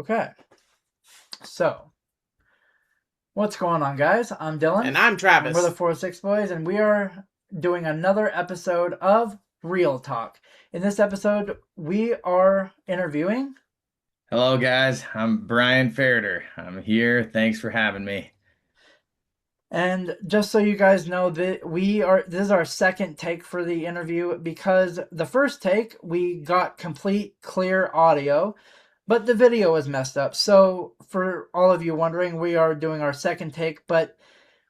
Okay, so what's going on, guys? I'm Dylan, And I'm and we're the Travis. 406 Boys, and we are doing another episode of Real Talk. In this episode, we are interviewing, Hello, guys. I'm Bryan Ferriter. I'm here. Thanks for having me. and just so you guys know, that this is our second take for the interview because the first take we got complete clear audio, but the video was messed up. So for all of you wondering, we are doing our second take, but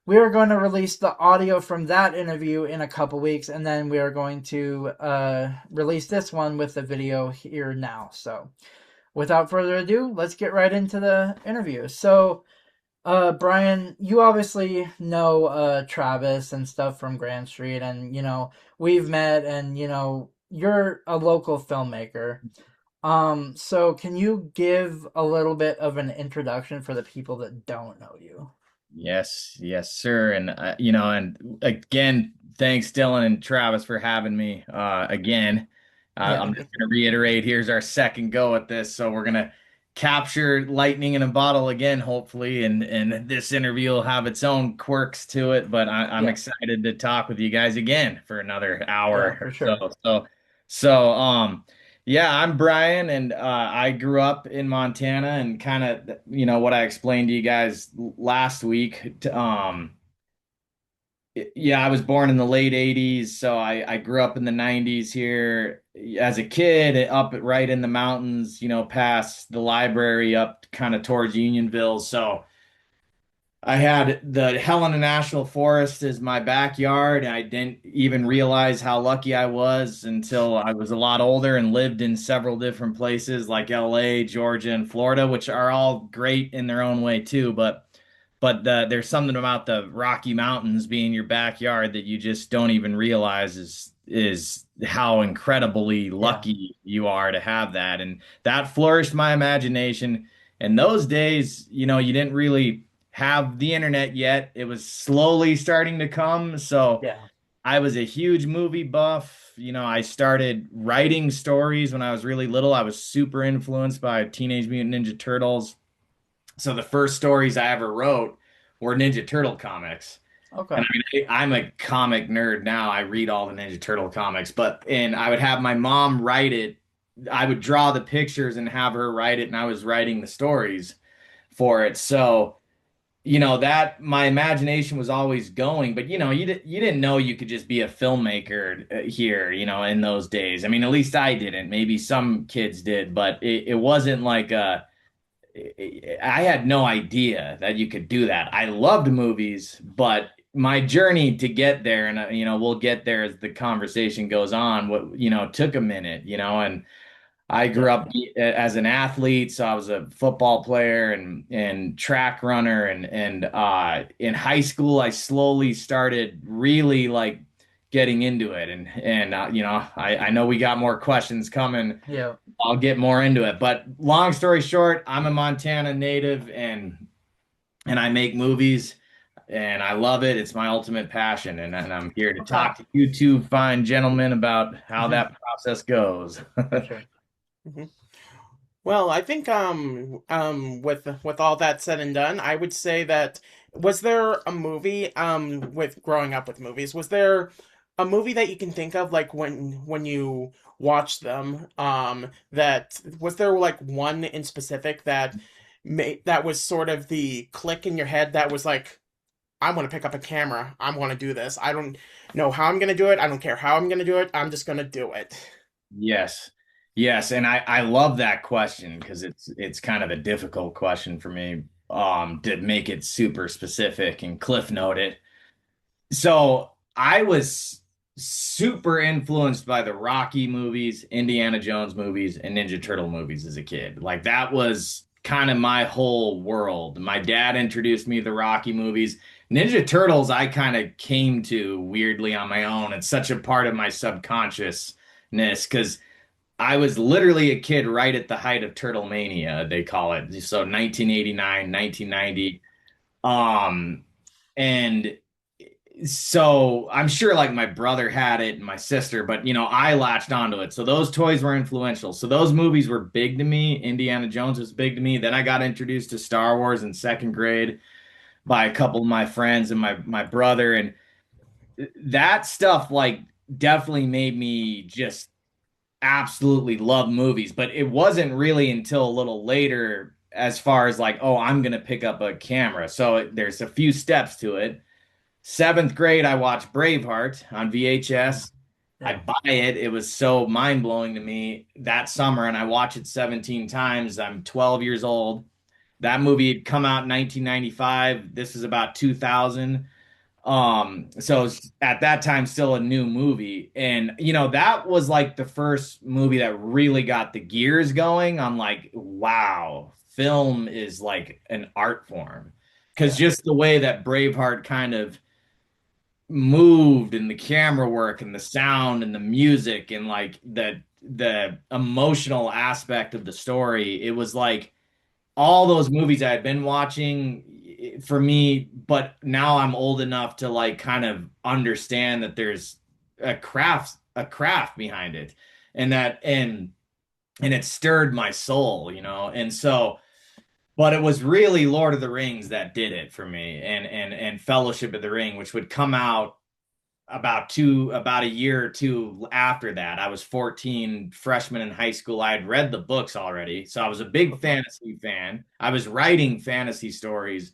we are going to release the audio from that interview in a couple weeks, and then we are going to release this one with the video here now. So, without further ado, let's get right into the interview. So, Bryan, you obviously know Travis and stuff from Grand Street, and we've met, and you're a local filmmaker. So can you give a little bit of an introduction for the people that don't know you? Yes, yes, sir. And and again, thanks, Dylan and Travis, for having me. Again, Yeah, I'm just gonna reiterate. Here's our second go at this, so we're gonna capture lightning in a bottle again, hopefully, and this interview will have its own quirks to it. But I'm yeah, excited to talk with you guys again for another yeah, hour for or sure. so. Yeah, I'm Bryan, and I grew up in Montana, and kind of, what I explained to you guys last week. Yeah, I was born in the late 80s, so I grew up in the 90s here as a kid, up right in the mountains, past the library up kind of towards Unionville. So I had the Helena National Forest as my backyard, and I didn't even realize how lucky I was until I was a lot older and lived in several different places like LA, Georgia, and Florida, which are all great in their own way too. But there's something about the Rocky Mountains being your backyard that you just don't even realize is how incredibly Yeah, lucky you are to have that. And that flourished my imagination. And those days, you didn't really have the internet yet. It was slowly starting to come. So yeah, I was a huge movie buff. I started writing stories when I was really little. I was super influenced by Teenage Mutant Ninja Turtles. So the first stories I ever wrote were Ninja Turtle comics. okay, And I mean, I'm a comic nerd now. I read all the Ninja Turtle comics, and I would have my mom write it. I would draw the pictures and have her write it, and I was writing the stories for it. So, that my imagination was always going, but you didn't know you could just be a filmmaker here, in those days. I mean, at least I didn't. Maybe some kids did, but it wasn't like I had no idea that you could do that. I loved movies, but my journey to get there, and we'll get there as the conversation goes on, took a minute, and I grew yeah, up as an athlete, so I was a football player and track runner, and in high school I slowly started really like getting into it, and I know we got more questions coming. yeah. I'll get more into it, but long story short, I'm a Montana native, and I make movies, and I love it. It's my ultimate passion, and I'm here to Okay, talk to you two fine gentlemen about how hmm that process goes. for sure. Mhm. Well, I think with all that said and done, I would say that was there a movie with growing up with movies, was there a movie that you can think of like when you watch them that was there like one in specific that was sort of the click in your head that was like I want to pick up a camera. I want to do this. I don't know how I'm going to do it. I don't care how I'm going to do it. I'm just going to do it. Yes. Yes, and I love that question because it's kind of a difficult question for me to make it super specific and cliff note it. So I was super influenced by the Rocky movies, Indiana Jones movies, and Ninja Turtle movies as a kid. Like that was kind of my whole world. My dad introduced me to the Rocky movies. Ninja Turtles, I kind of came to weirdly on my own. It's such a part of my subconsciousness because I was literally a kid right at the height of Turtle Mania, they call it. So 1989, 1990. Um, and So I'm sure like my brother had it and my sister, but I latched onto it. So those toys were influential. So those movies were big to me. Indiana Jones was big to me. Then I got introduced to Star Wars in second grade by a couple of my friends and my brother, and that stuff like definitely made me just absolutely love movies. But it wasn't really until a little later as far as like, oh, I'm gonna pick up a camera. So there's a few steps to it. Seventh grade, I watched Braveheart on Yeah. VHS. I Yeah. buy it. It was so mind blowing to me that summer, and I watched it 17 times. I'm 12 years old. That movie had come out in 1995. This is about 2000. So it's at that time still a new movie. And that was like the first movie that really got the gears going on like, wow, film is like an art form. Because Yeah. just the way that Braveheart kind of moved and the camera work and the sound and the music and like the emotional aspect of the story, it was like all those movies I had been watching for me, but now I'm old enough to like kind of understand that there's a craft behind it, and and it stirred my soul, and so. But it was really Lord of the Rings that did it for me, and Fellowship of the Ring, which would come out about a year or two after that. I was 14, freshman in high school. I had read the books already, so I was a big Okay. fantasy fan. I was writing fantasy stories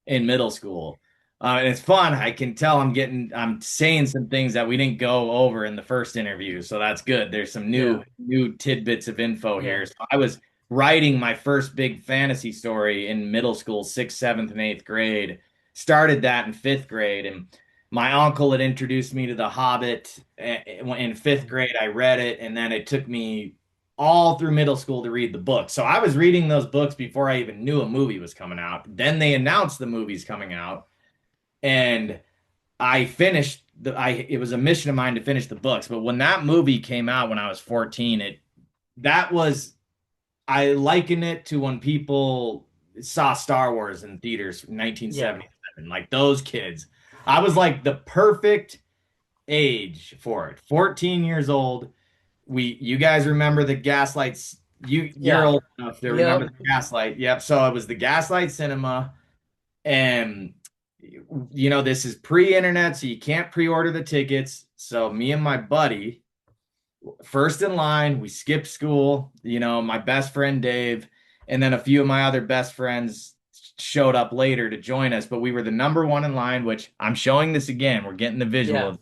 in middle school. And it's fun. I can tell I'm saying some things that we didn't go over in the first interview. So that's good. There's some Yeah. new tidbits of info Yeah. here. So I was writing my first big fantasy story in middle school, sixth, seventh, and eighth grade. Started that in fifth grade. And my uncle had introduced me to The Hobbit in fifth Mhm. grade. I read it, and then it took me all through middle school to read the books. So I was reading those books before I even knew a movie was coming out. Then they announced the movie's coming out, and I finished it was a mission of mine to finish the books. But when that movie came out when I was 14, that was I liken it to when people saw Star Wars in theaters in Yeah. 1977. Like those kids. I was like the perfect age for it. 14 years old. You guys remember the Gaslights? You're Yeah. old enough to remember Yep. the Gaslight. Yep. So it was the Gaslight Cinema, and this is pre-internet, so you can't pre-order the tickets. So me and my buddy, first in line, we skipped school. My best friend Dave, and then a few of my other best friends showed up later to join us. But we were the number one in line, which I'm showing this again. We're getting the visual Yeah. of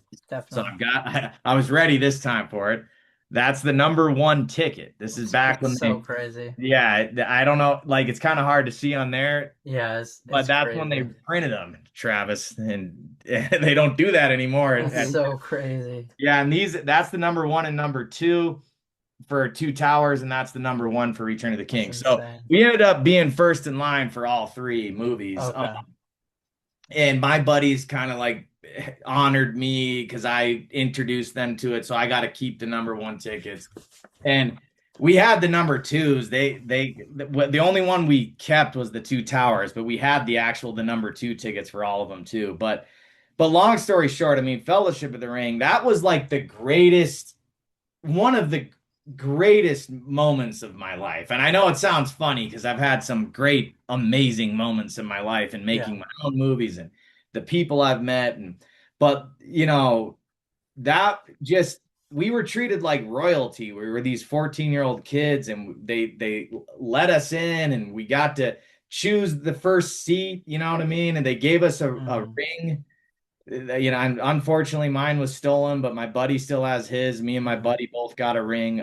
so Definitely. I was ready this time for it. That's the number one ticket. This is back It's when so crazy. yeah, I don't know, like it's kind of hard to see on there, Yeah. but It's that's when they crazy. printed them, Travis, and they don't do that anymore. It's so crazy. Yeah, and that's the number one and number two for Two Towers, and that's the number one for Return of the That's King. So insane. we ended up being first in line for all three movies. Okay. And my buddies kind of like honored me because I introduced them to it, so I got to keep the number one tickets. And we had the number twos. The only one we kept was the Two Towers, but we had the number two tickets for all of them too. But long story short, I mean, Fellowship of the Ring, that was like one of the greatest moments of my life. And I know it sounds funny because I've had some great, amazing moments in my life and Yeah. making my own movies and the people I've met. But that just, we were treated like royalty. We were these 14-year-old kids, and they let us in, and we got to choose the first seat, you know what I mean? And they gave us a Hmm. ring. And unfortunately mine was stolen, but my buddy still has his. Me and my Hmm. buddy both got a ring.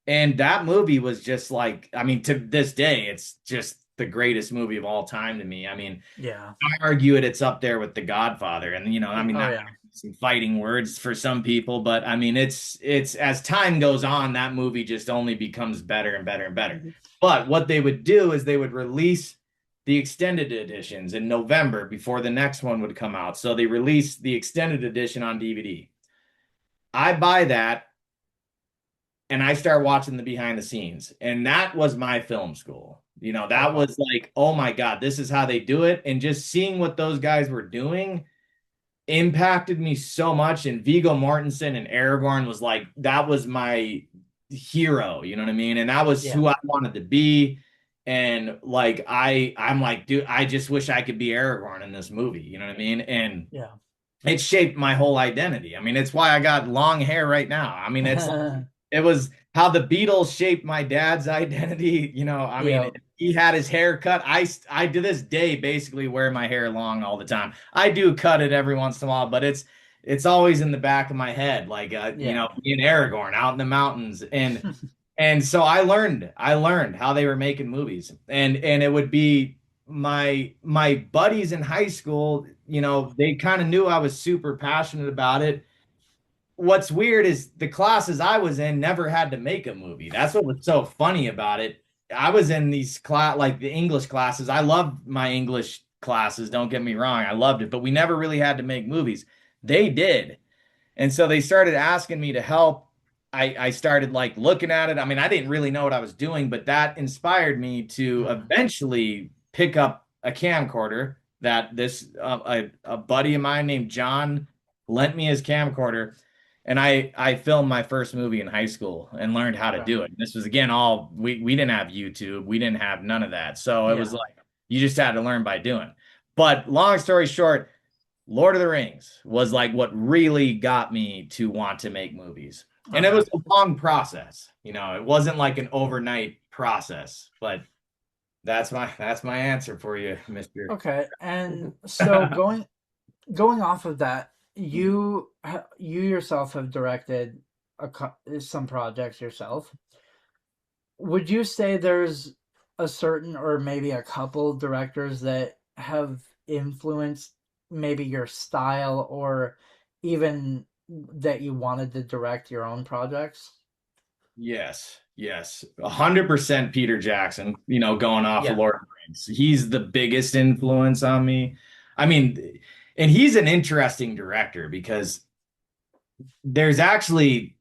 And that movie was just like, I mean, to this day, it's just the greatest movie of all time to me. I mean, Yeah. I argue it's up there with The Godfather. And I mean, Oh that yeah. might be some fighting words for some people, but I mean, it's as time goes on, that movie just only becomes better and better and better. But what they would do is they would release the extended editions in November before the next one would come out. So they released the extended edition on DVD. I buy that and I start watching the behind the scenes. And that was my film school. That Okay. was like, oh my God, this is how they do it. And just seeing what those guys were doing, impacted me so much. And Viggo Mortensen and Aragorn was like, that was my hero, you know what I mean? And that was Yeah. who I wanted to be. And like I'm like, dude, I just wish I could be Aragorn in this movie, you know what I mean? And Yeah. it shaped my whole identity. I mean, it's why I got long hair right now. I mean, it was how the Beatles shaped my dad's identity. You know, I mean, Yeah. he had his hair cut. I to this day basically wear my hair long all the time. I do cut it every once in a while, but it's always in the back of my head, like you Yeah. know, being Aragorn out in the mountains. And so I learned how they were making movies. And it would be my buddies in high school, you know, they kind of knew I was super passionate about it. What's weird is the classes I was in never had to make a movie. That's what was so funny about it. I was in these like the English classes. I loved my English classes, don't get me wrong. I loved it, but we never really had to make movies. They did. And so they started asking me to help. I started like looking at it. I mean, I didn't really know what I was doing, but that inspired me to Mhm. eventually pick up a camcorder that this a buddy of mine named John lent me his camcorder. And I filmed my first movie in high school and learned how to Okay. do it. This was again all we didn't have YouTube. We didn't have none of that. So it was Yeah. like you just had to learn by doing. But long story short, Lord of the Rings was like what really got me to want to make movies. And it Okay. was a long process. You know, it wasn't like an overnight process, but that's my answer for you, Mr. Okay. And so going off of that, you yourself have directed some projects yourself. Would you say there's a certain or maybe a couple directors that have influenced maybe your style or even that you wanted to direct your own projects? Yes, yes. 100% Peter Jackson, you know, going off of Yeah. Lord of the Rings. He's the biggest influence on me. I mean, and he's an interesting director because there's actually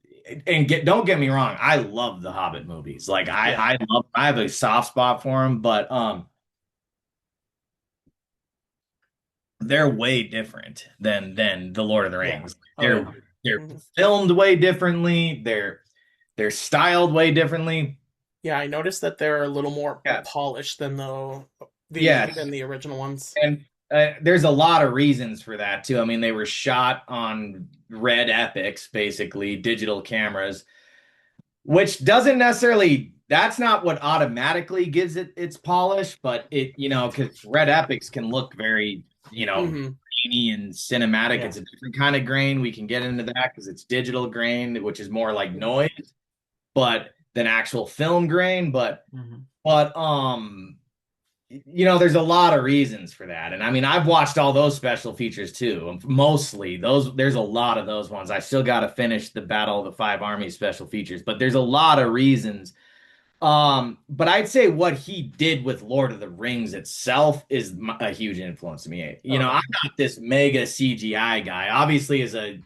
and don't get me wrong, I love the Hobbit movies. Like Yeah. I have a soft spot for them, but they're way different than the Lord of the Yeah. Rings. Oh They're yeah. they're Mhm. filmed way differently. They're styled way differently. Yeah, I noticed that they're a little more Yeah. polished than Yes. the original ones. And there's a lot of reasons for that too. I mean, they were shot on red epics, basically digital cameras, which doesn't necessarily, that's not what automatically gives it its polish, but it, you know, because red epics can look very, you know, Hmm. grainy and cinematic. Yeah. It's a different kind of grain. We can get into that because it's digital grain, which is more like noise, but than actual film grain. Hmm. But you know, there's a lot of reasons for that. And I mean, I've watched all those special features too. Mostly those, there's a lot of those ones. I still got to finish the Battle of the Five Armies special features, but there's a lot of reasons. But I'd say what he did with Lord of the Rings itself is a huge influence to me. You know, Okay. I'm not this mega CGI guy. Obviously, as a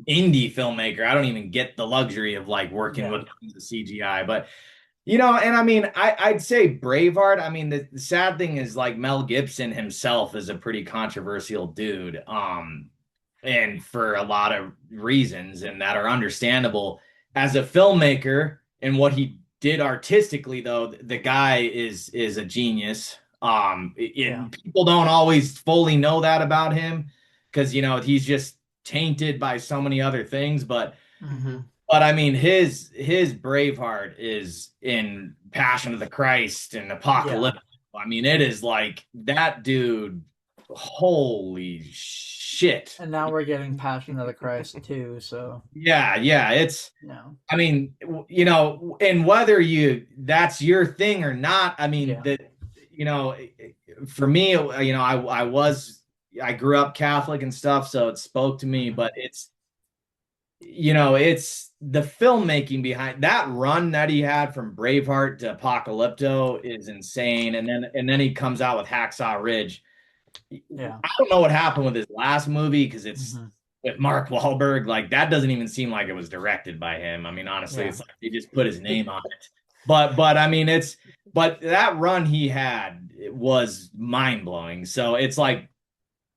indie filmmaker, I don't even get the luxury of like working Yeah. with the CGI, but you know, and I mean, I'd say Braveheart. I mean, the sad thing is like Mel Gibson himself is a pretty controversial dude. And for a lot of reasons and that are understandable. As a filmmaker and what he did artistically, though, the guy is a genius. Yeah. And people don't always fully know that about him because you know he's just tainted by so many other things, Hmm. but I mean, his Braveheart is in Passion of the Christ and Yeah. Apocalypse. I mean, it is like that dude. Holy shit! And now we're getting Passion of the Christ too, so Yeah, yeah. It's. yeah. I mean, you know, and whether you that's your thing or not. I mean, Yeah. that you know, for me, you know, I grew up Catholic and stuff, so it spoke to me. Hmm. But it's you know, it's the filmmaking behind that run that he had from Braveheart to Apocalypto is insane. And then he comes out with Hacksaw Ridge. Yeah. I don't know what happened with his last movie because it's Hmm. with Mark Wahlberg. Like that doesn't even seem like it was directed by him. I mean, honestly, Yeah. it's like they just put his name on it. But I mean, but that run he had was mind blowing. So it's like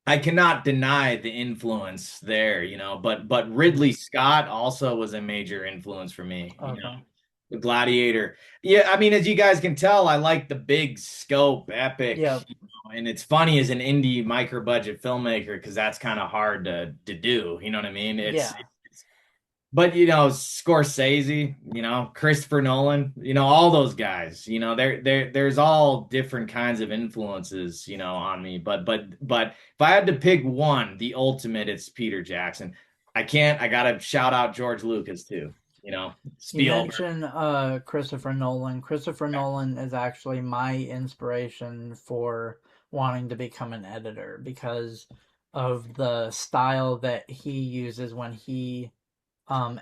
I cannot deny the influence there, but Ridley Scott also was a major influence for me, Okay. the Gladiator. Yeah, I mean, as you guys can tell, I like the big scope, epic, Yeah. and it's funny as an indie micro budget filmmaker because that's kind of hard to do. You know what I mean? Yeah. But Scorsese, Christopher Nolan, all those guys, there's all different kinds of influences, on me. But if I had to pick one, the ultimate, it's Peter Jackson. I gotta shout out George Lucas too, You Spielberg. mentioned Christopher Nolan. Christopher Nolan is actually my inspiration for wanting to become an editor because of the style that he uses when he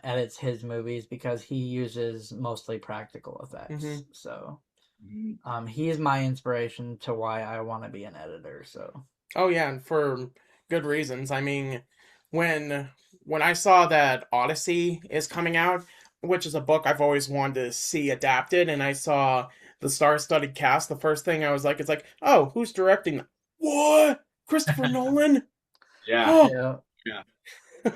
edits his movies because he uses mostly practical Hmm. effects. So he is my inspiration to why I want to be an editor. So Oh yeah, and for good reasons. I mean, when when I saw that Odyssey is coming out, which is a book I've always wanted to see adapted, and I saw the star-studded cast, the first thing I was like, it's like, oh, who's directing? What? Christopher Nolan? Yeah, Oh, yeah. yeah,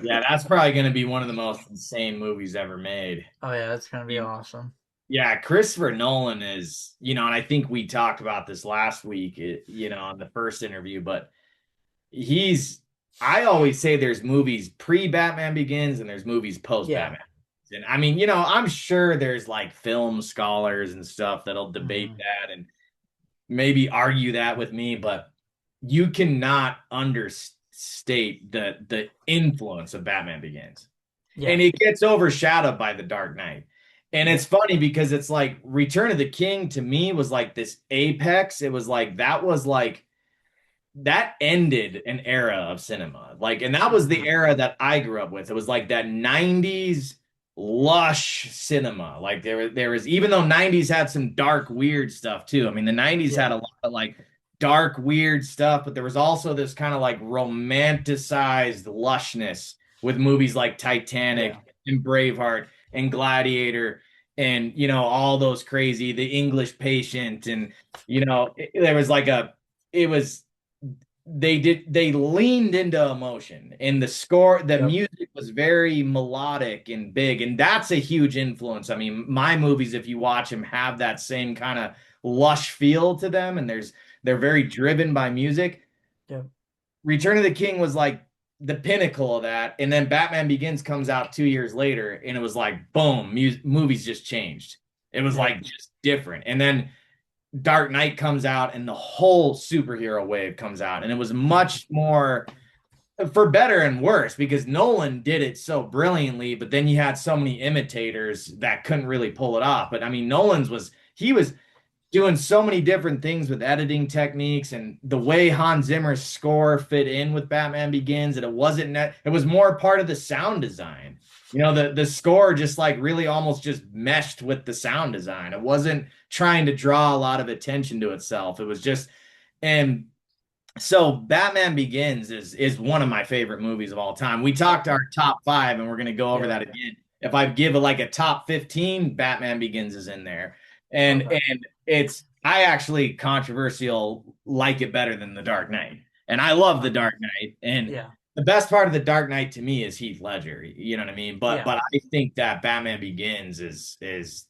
yeah. That's probably gonna be one of the most insane movies ever made. Oh yeah, it's gonna be awesome. Yeah, Christopher Nolan is, and I think we talked about this last week, on the first interview, but he's, I always say there's movies pre-Batman Begins and there's movies Yeah. post-Batman. And I mean, I'm sure there's like film scholars and stuff that'll debate Hmm. that and maybe argue that with me, but you cannot understate the influence of Batman Begins, Yeah. and it gets overshadowed by The Dark Knight. And Yeah. it's funny because it's like Return of the King to me was like this apex. It was like that ended an era of cinema. Like, and that was the Hmm. era that I grew up with. It was like that 90s lush cinema. Like there was, even though 90s had some dark, weird stuff too. I mean, the 90s had Yeah. a lot of like dark, weird stuff, but there was also this kind of like romanticized lushness with movies like Yeah. Titanic and Braveheart and Gladiator and all those crazy, The English Patient, and there was like it was they leaned into emotion, and the Yep. music was very melodic and big, and that's a huge influence. I mean, my movies, if you watch them, have that same kind of lush feel to them, and they're very driven by music. Yep. Return of the King was like the pinnacle of that, and then Batman Begins comes out 2 years later, and it was like boom, movies just changed. It was Yep. like just different, and then Dark Knight comes out and the whole superhero wave comes out. And it was much more, for better and worse, because Nolan did it so brilliantly, but then you had so many imitators that couldn't really pull it off. But I mean, he was doing so many different things with editing techniques and the way Hans Zimmer's score fit in with Batman Begins, and it was more part of the sound design. The score just like really almost just meshed with the sound design. It wasn't trying to draw a lot of attention to itself. It was just, and so Batman Begins is one of my favorite movies of all time. We talked our top five, and we're gonna go over Yeah. that again. If I give it like a top 15, Batman Begins is in there. And Okay. I actually controversial like it better than The Dark Knight. And I love The Okay. Dark Knight. And Yeah. the best part of The Dark Knight to me is Heath Ledger. You know what I mean? But Yeah. I think that Batman Begins is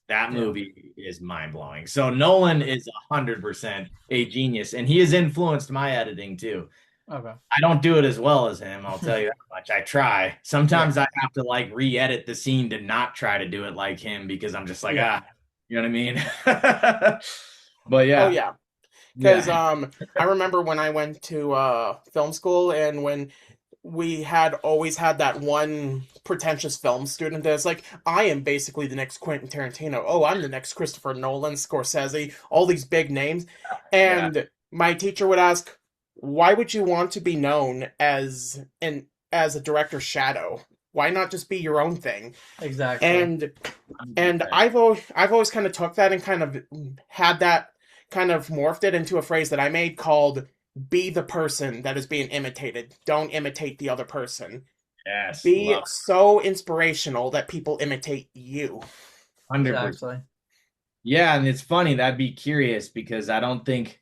that Yeah. movie is mind blowing. So Nolan is 100% a genius, and he has influenced my editing too. Okay. I don't do it as well as him, I'll tell you that much. I try. Sometimes Yeah. I have to like re-edit the scene to not try to do it like him because I'm just like, Yeah. you know what I mean? But oh yeah, yeah. Because yeah, I remember when I went to film school, and when we had always had that one pretentious film student that's like, I am basically the next Quentin Tarantino. Oh, I'm the next Christopher Nolan, Scorsese, all these big names. yeah. And my teacher would ask, why would you want to be known as a director's shadow? Why not just be your own thing? Exactly. And I've always kind of took that and kind of had that kind of morphed it into a phrase that I made called be the person that is being imitated. Don't imitate the other person. Yes, Be love so inspirational that people imitate you. 100%. Exactly. Yeah, and it's funny that I'd be curious because I don't think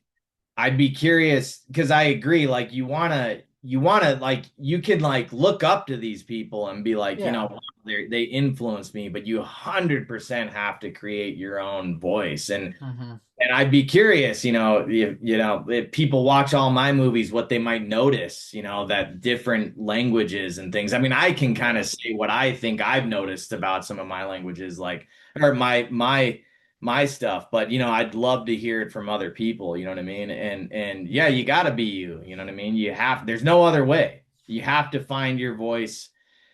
I'd be curious because I agree. Like you want to like you can like look up to these people and be like, you know, Yeah. wow, they influence me, but you 100% have to create your own voice. Hmm. And I'd be curious, if people watch all my movies, what they might notice, that different languages and things. I mean, I can kind Yeah. of say what I think I've noticed about some of my languages, like, or my stuff, but I'd love to hear it from other people, you know what I mean? And yeah, you gotta be you know what I mean? There's no other way. You have to find your voice.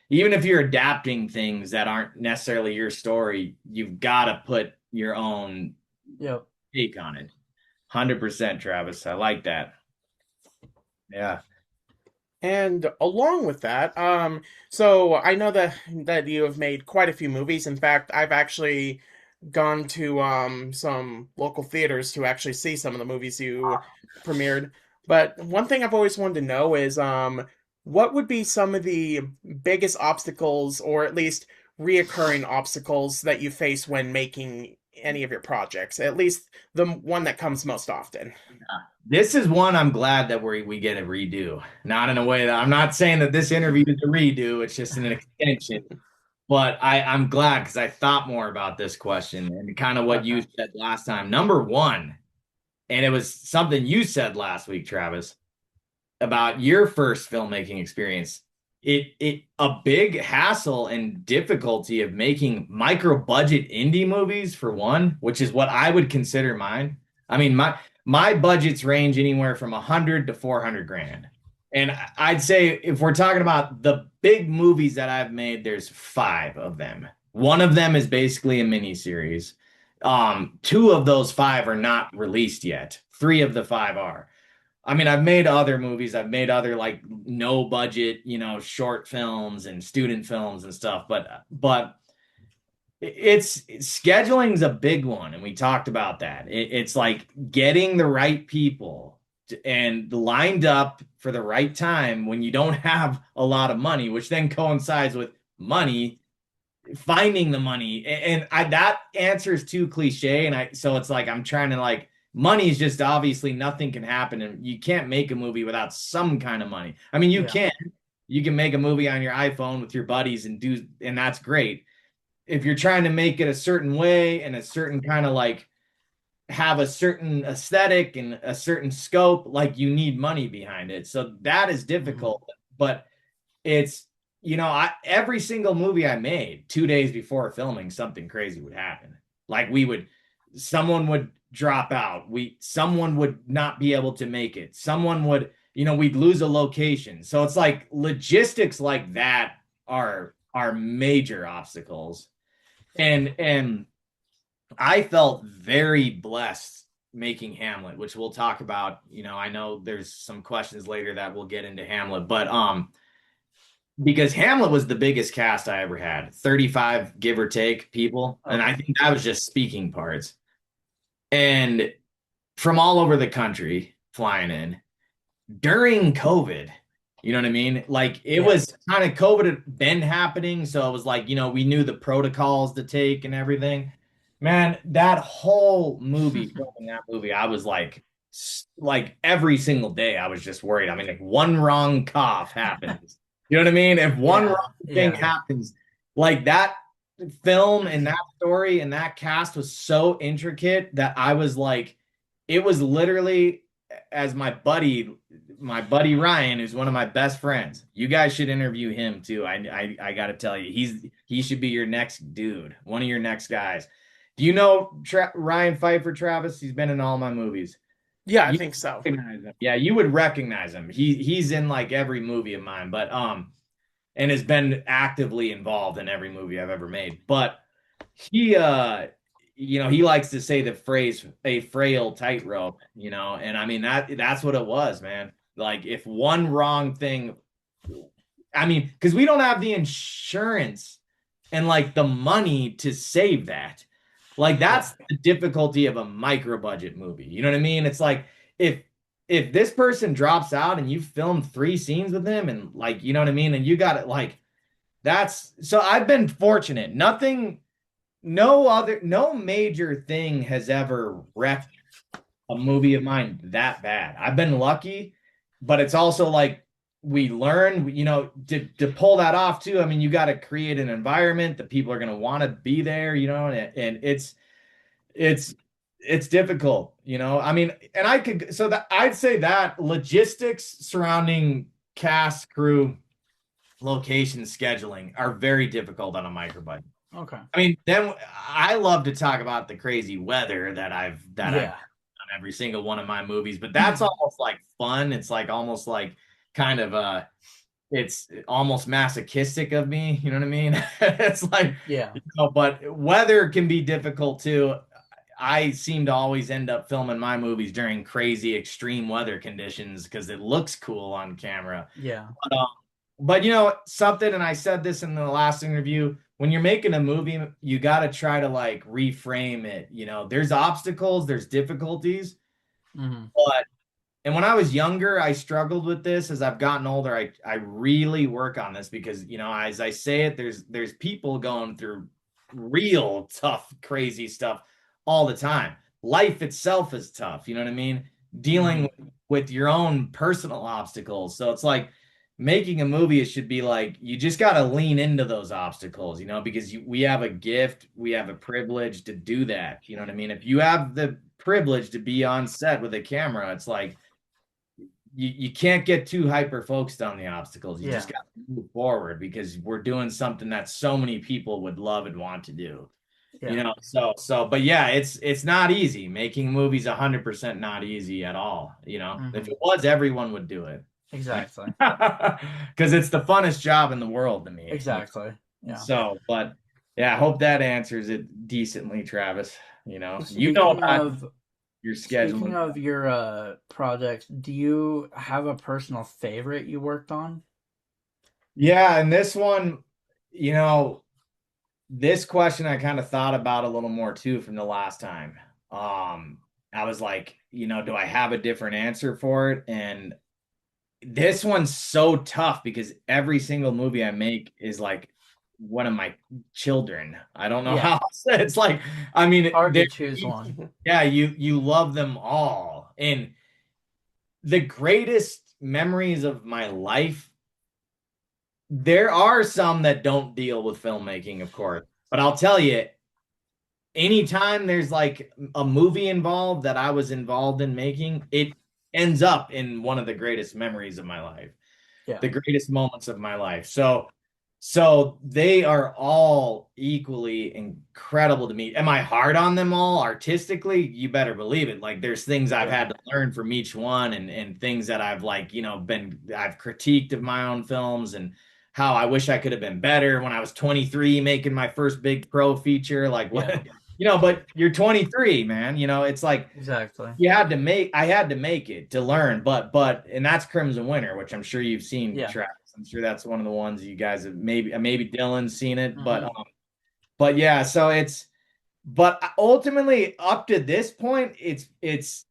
Even if you're adapting things that aren't necessarily your story, you've got to put your own Yep. take on it. 100%, Travis. I like that. Yeah. And along with that, so I know that you have made quite a few movies. In fact, I've actually gone to some local theaters to actually see some of the movies you premiered. But one thing I've always wanted to know is what would be some of the biggest obstacles, or at least reoccurring obstacles, that you face when making any of your projects? At least the one that comes most often. This is one I'm glad that we get a redo. Not in a way that I'm not saying that this interview is a redo, it's just an extension. But I'm glad because I thought more about this question and kind of what you Okay. said last time. Number one, and it was something you said last week, Travis, about your first filmmaking experience. It a big hassle and difficulty of making micro budget indie movies for one, which is what I would consider mine. I mean, my budgets range anywhere from 100 to 400 grand. And I'd say if we're talking about the big movies that I've made, there's five of them. One of them is basically a mini series. Two of those five are not released yet. Three of the five are. I mean, I've made other movies. I've made other like no budget, short films and student films and stuff. But it's scheduling's a big one, and we talked about that. It's like getting the right people and lined up for the right time when you don't have a lot of money, which then coincides with money, finding the money. And that answer is too cliche, and I so it's like I'm trying to like money is just obviously nothing can happen, and you can't make a movie without some kind of money. I mean, Yeah. you can make a movie on your iPhone with your buddies and that's great. If you're trying to make it a certain way and a certain kind of like have a certain aesthetic and a certain scope, like you need money behind it. So that is Hmm. difficult, but it's every single movie I made 2 days before filming, something crazy would happen. Like someone would drop out. Someone would not be able to make it. Someone would, we'd lose a location. So it's like logistics like that are major obstacles. And I felt very blessed making Hamlet, which we'll talk about. I know there's some questions later that we'll get into Hamlet, but because Hamlet was the biggest cast I ever had, 35 give or take people, and I Okay. think that was just speaking parts. And from all over the country flying in during COVID. You know what I mean? Like it Yeah. was kind of COVID had been happening, so it was like, we knew the protocols to take and everything. Man, that whole movie, filming that movie, I was like every single day I was just worried. I mean, if one wrong cough happens, you know what I mean? If one Yeah. wrong thing Yeah. happens, like that film and that story and that cast was so intricate that I was like, it was literally as my buddy Ryan, who's one of my best friends. You guys should interview him too. I got to tell you, he should be your next dude, one of your next guys. Do you know Ryan Pfeiffer, Travis? He's been in all my movies. Yeah, I You think so. recognize him? Yeah, you would recognize him. He's in like every movie of mine, but and has been actively involved in every movie I've ever made. But he he likes to say the phrase a frail tightrope, and I mean that's what it was, man. Like if one wrong thing, I mean, because we don't have the insurance and like the money to save that. Like Yeah. that's the difficulty of a micro budget movie. You know what I mean? It's like if if this person drops out and you filmed 3 scenes with them and like you know what I mean, and you got it like that's so I've been fortunate. No major thing has ever wrecked a movie of mine that bad. I've been lucky, but it's also like we learn, to pull that off too. I mean, you got to create an environment that people are going to want to be there, and it's it's difficult, I mean, and I'd say that logistics surrounding cast, crew, location, scheduling are very difficult on a micro budget. Okay. I mean, then I love to talk about the crazy weather that I've Yeah. on every single one of my movies, but that's almost like fun. It's like almost like kind of it's almost masochistic of me, you know what I mean? It's like, Yeah. but weather can be difficult too. I seem to always end up filming my movies during crazy extreme weather conditions because it looks cool on camera. Yeah. But something, and I said this in the last interview, when you're making a movie, you got to try to like reframe it. There's obstacles, there's difficulties, Mm-hmm. but and when I was younger, I struggled with this. As I've gotten older, I really work on this because, as I say it, there's people going through real tough, crazy stuff all the time. Life itself is tough, you know what I mean? Mm-hmm. Dealing with your own personal obstacles. So it's like making a movie, it should be like you just got to lean into those obstacles, because we have a gift, we have a privilege to do that. You know what I mean? If you have the privilege to be on set with a camera, it's like you can't get too hyper focused on the obstacles. You just Yeah. got to move forward because we're doing something that so many people would love and want to do. Yeah. But yeah, it's not easy. Making movies 100% not easy at all. If Mm-hmm. it was, everyone would do it. Exactly. Because it's the funnest job in the world to me. Exactly. Yeah. But yeah, I hope that answers it decently, Travis. You know Speaking about of your speaking scheduling. of your projects, do you have a personal favorite you worked on? Yeah, and this one, you know, this question I kind of thought about a little more too from the last time. Um, I was like, do I have a different answer for it? And this one's so tough because every single movie I make is like one of my children. I don't know how Yeah. else. It's like, I mean, Hard to choose one. yeah, you love them all. And the greatest memories of my life, there are some that don't deal with filmmaking, of course. But I'll tell you, anytime there's like a movie involved that I was involved in making, it ends up in one of the greatest memories of my life, Yeah. the greatest moments of my life. So they are all equally incredible to me. Am I hard on them all artistically? You better believe it. Like there's things I've Yeah. had to learn from each one and things that I've like, I've critiqued of my own films and how I wish I could have been better when I was 23 making my first big pro feature. Like Yeah. what, but you're 23, man. It's like Exactly. I had to make it to learn, and that's Crimson Winter, which I'm sure you've seen, Yeah. Travis. I'm sure that's one of the ones you guys have, maybe Dylan's seen it, Mm-hmm. but yeah, but ultimately up to this point, it's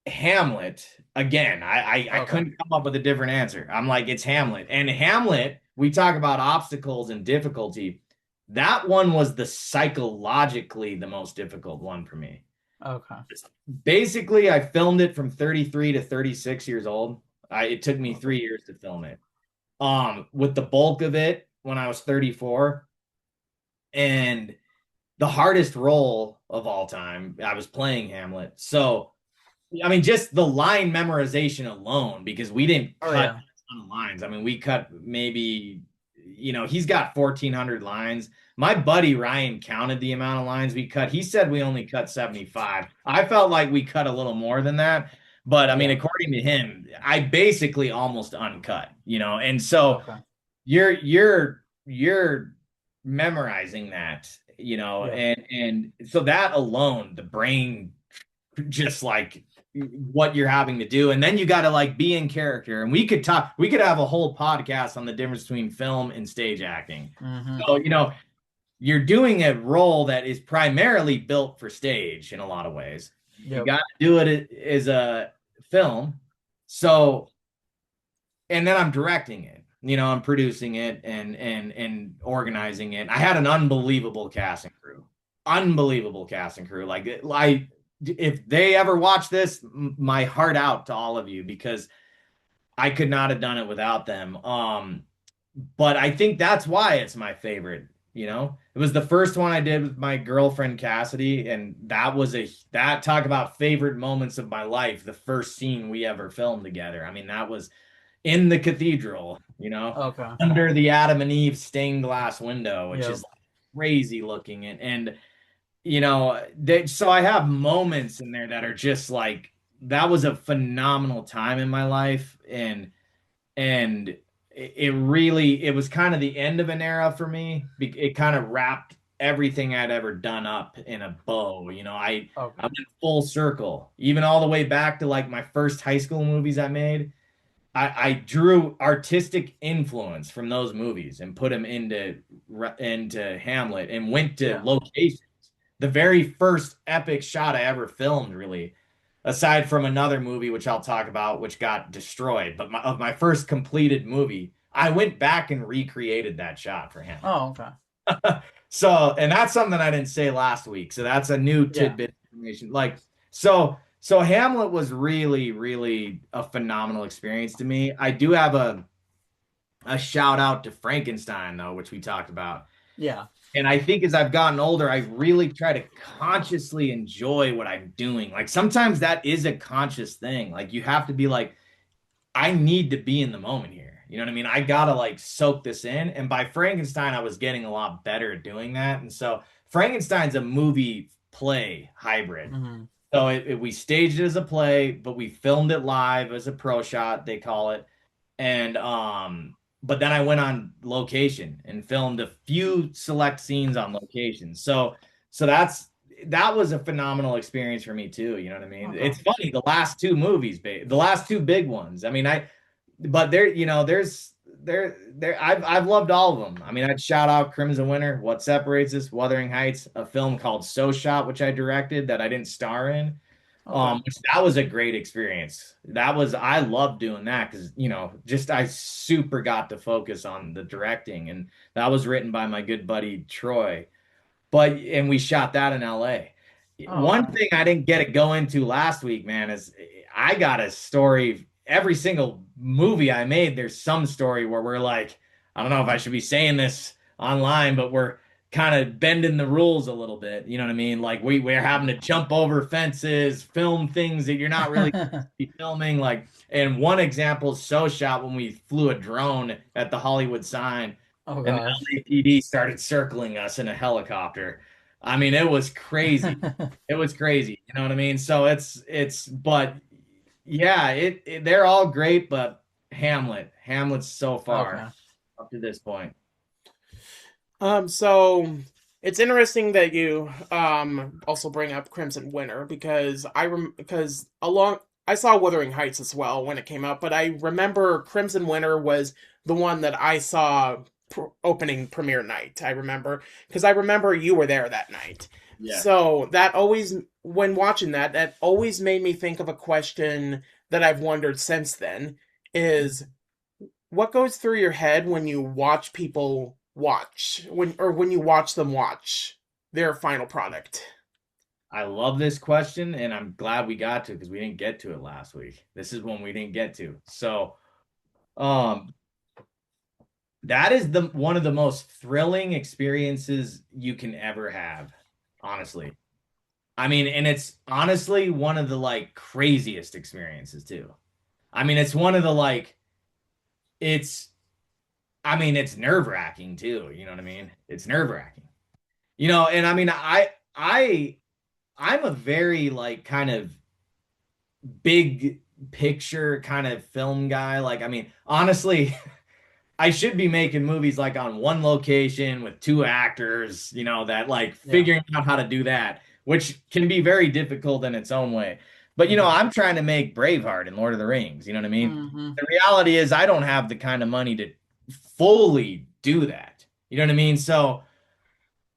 Hamlet again. I Okay. couldn't come up with a different answer. I'm like, it's Hamlet. And Hamlet, we talk about obstacles and difficulty. That one was the psychologically the most difficult one for me. Okay. Basically, I filmed it from 33 to 36 years old. It took me Okay. 3 years to film it. With the bulk of it when I was 34, and the hardest role of all time, I was playing Hamlet. So, I mean, just the line memorization alone, because we didn't Oh cut yeah. a ton of lines. I mean, we cut maybe, he's got 1,400 lines. My buddy Ryan counted the amount of lines we cut. He said we only cut 75. I felt like we cut a little more than that. But I mean, Yeah. according to him, I basically almost uncut, and so Okay. you're memorizing that, Yeah. and so that alone, the brain just like what you're having to do, and then you got to like be in character, and we could have a whole podcast on the difference between film and stage acting. Mm-hmm. So you're doing a role that is primarily built for stage in a lot of ways. You Yep. got to do it as a film. So, and then I'm directing it, I'm producing it and organizing it. I had an unbelievable casting crew. Unbelievable casting crew. If they ever watch this, my heart out to all of you, because I could not have done it without them. But I think that's why it's my favorite, you know? It was the first one I did with my girlfriend Cassidy, and that talk about favorite moments of my life, the first scene we ever filmed together. I mean, that was in the cathedral, Okay. under the Adam and Eve stained glass window, which Yep. is crazy looking. So I have moments in there that are just like, that was a phenomenal time in my life. And it was kind of the end of an era for me. It kind of wrapped everything I'd ever done up in a bow. I Okay. went full circle, even all the way back to like my first high school movies I made. I drew artistic influence from those movies and put them into Hamlet and went to Yeah. locations. The very first epic shot I ever filmed, really, aside from another movie which I'll talk about, which got destroyed. But of my first completed movie, I went back and recreated that shot for Hamlet. Oh, okay. So, and that's something I didn't say last week. So that's a new Yeah. tidbit of information. So Hamlet was really, really a phenomenal experience to me. I do have a shout out to Frankenstein though, which we talked about. Yeah. And I think as I've gotten older, I really try to consciously enjoy what I'm doing. Like sometimes that is a conscious thing. Like you have to be like, I need to be in the moment here. You know what I mean? I gotta like soak this in. And by Frankenstein, I was getting a lot better at doing that. And so Frankenstein's a movie play hybrid. Hmm. So we staged it as a play, but we filmed it live as a pro shot, they call it. And but then I went on location and filmed a few select scenes on location. So that was a phenomenal experience for me too. You know what I mean? Okay. It's funny, the last two movies, the last two big ones. I mean, but I've loved all of them. I mean, I'd shout out Crimson Winter, What Separates Us, Wuthering Heights, a film called So Shot, which I directed that I didn't star in. Okay. Which that was a great experience. I loved doing that because, just I super got to focus on the directing, and that was written by my good buddy Troy. And we shot that in LA. Oh, One okay. thing I didn't get to go into last week, man, is I got a story. Every single movie I made, there's some story where we're like, I don't know if I should be saying this online, but we're kind of bending the rules a little bit. You know what I mean? Like we're having to jump over fences, film things that you're not really be filming. Like, and one example is So Shot when we flew a drone at the Hollywood sign Oh and the gosh. LAPD started circling us in a helicopter. I mean, it was crazy. It was crazy. You know what I mean? So but yeah, they're all great, but Hamlet's so far Okay. up to this point. So it's interesting that you also bring up Crimson Winter because because along I saw Wuthering Heights as well when it came out, but I remember Crimson Winter was the one that I saw opening premiere night. I remember because I remember you were there that night. Yeah. So that always, when watching that, that always made me think of a question that I've wondered since then is what goes through your head when you watch people watch when you watch them watch their final product? I love this question, and I'm glad we got to because we didn't get to it last week. This is one we didn't get to. So, um, that is the one of the most thrilling experiences you can ever have, honestly. I mean, and it's honestly one of the like craziest experiences too. I mean, it's one of the like it's I mean, it's nerve-wracking too, you know what I mean? It's nerve-wracking. And I mean, I'm a very like kind of big picture kind of film guy. Like, I mean, honestly, I should be making movies like on one location with two actors, that like Yeah. figuring out how to do that, which can be very difficult in its own way. But Hmm. I'm trying to make Braveheart and Lord of the Rings, you know what I mean? Hmm. The reality is I don't have the kind of money to fully do that. You know what I mean? So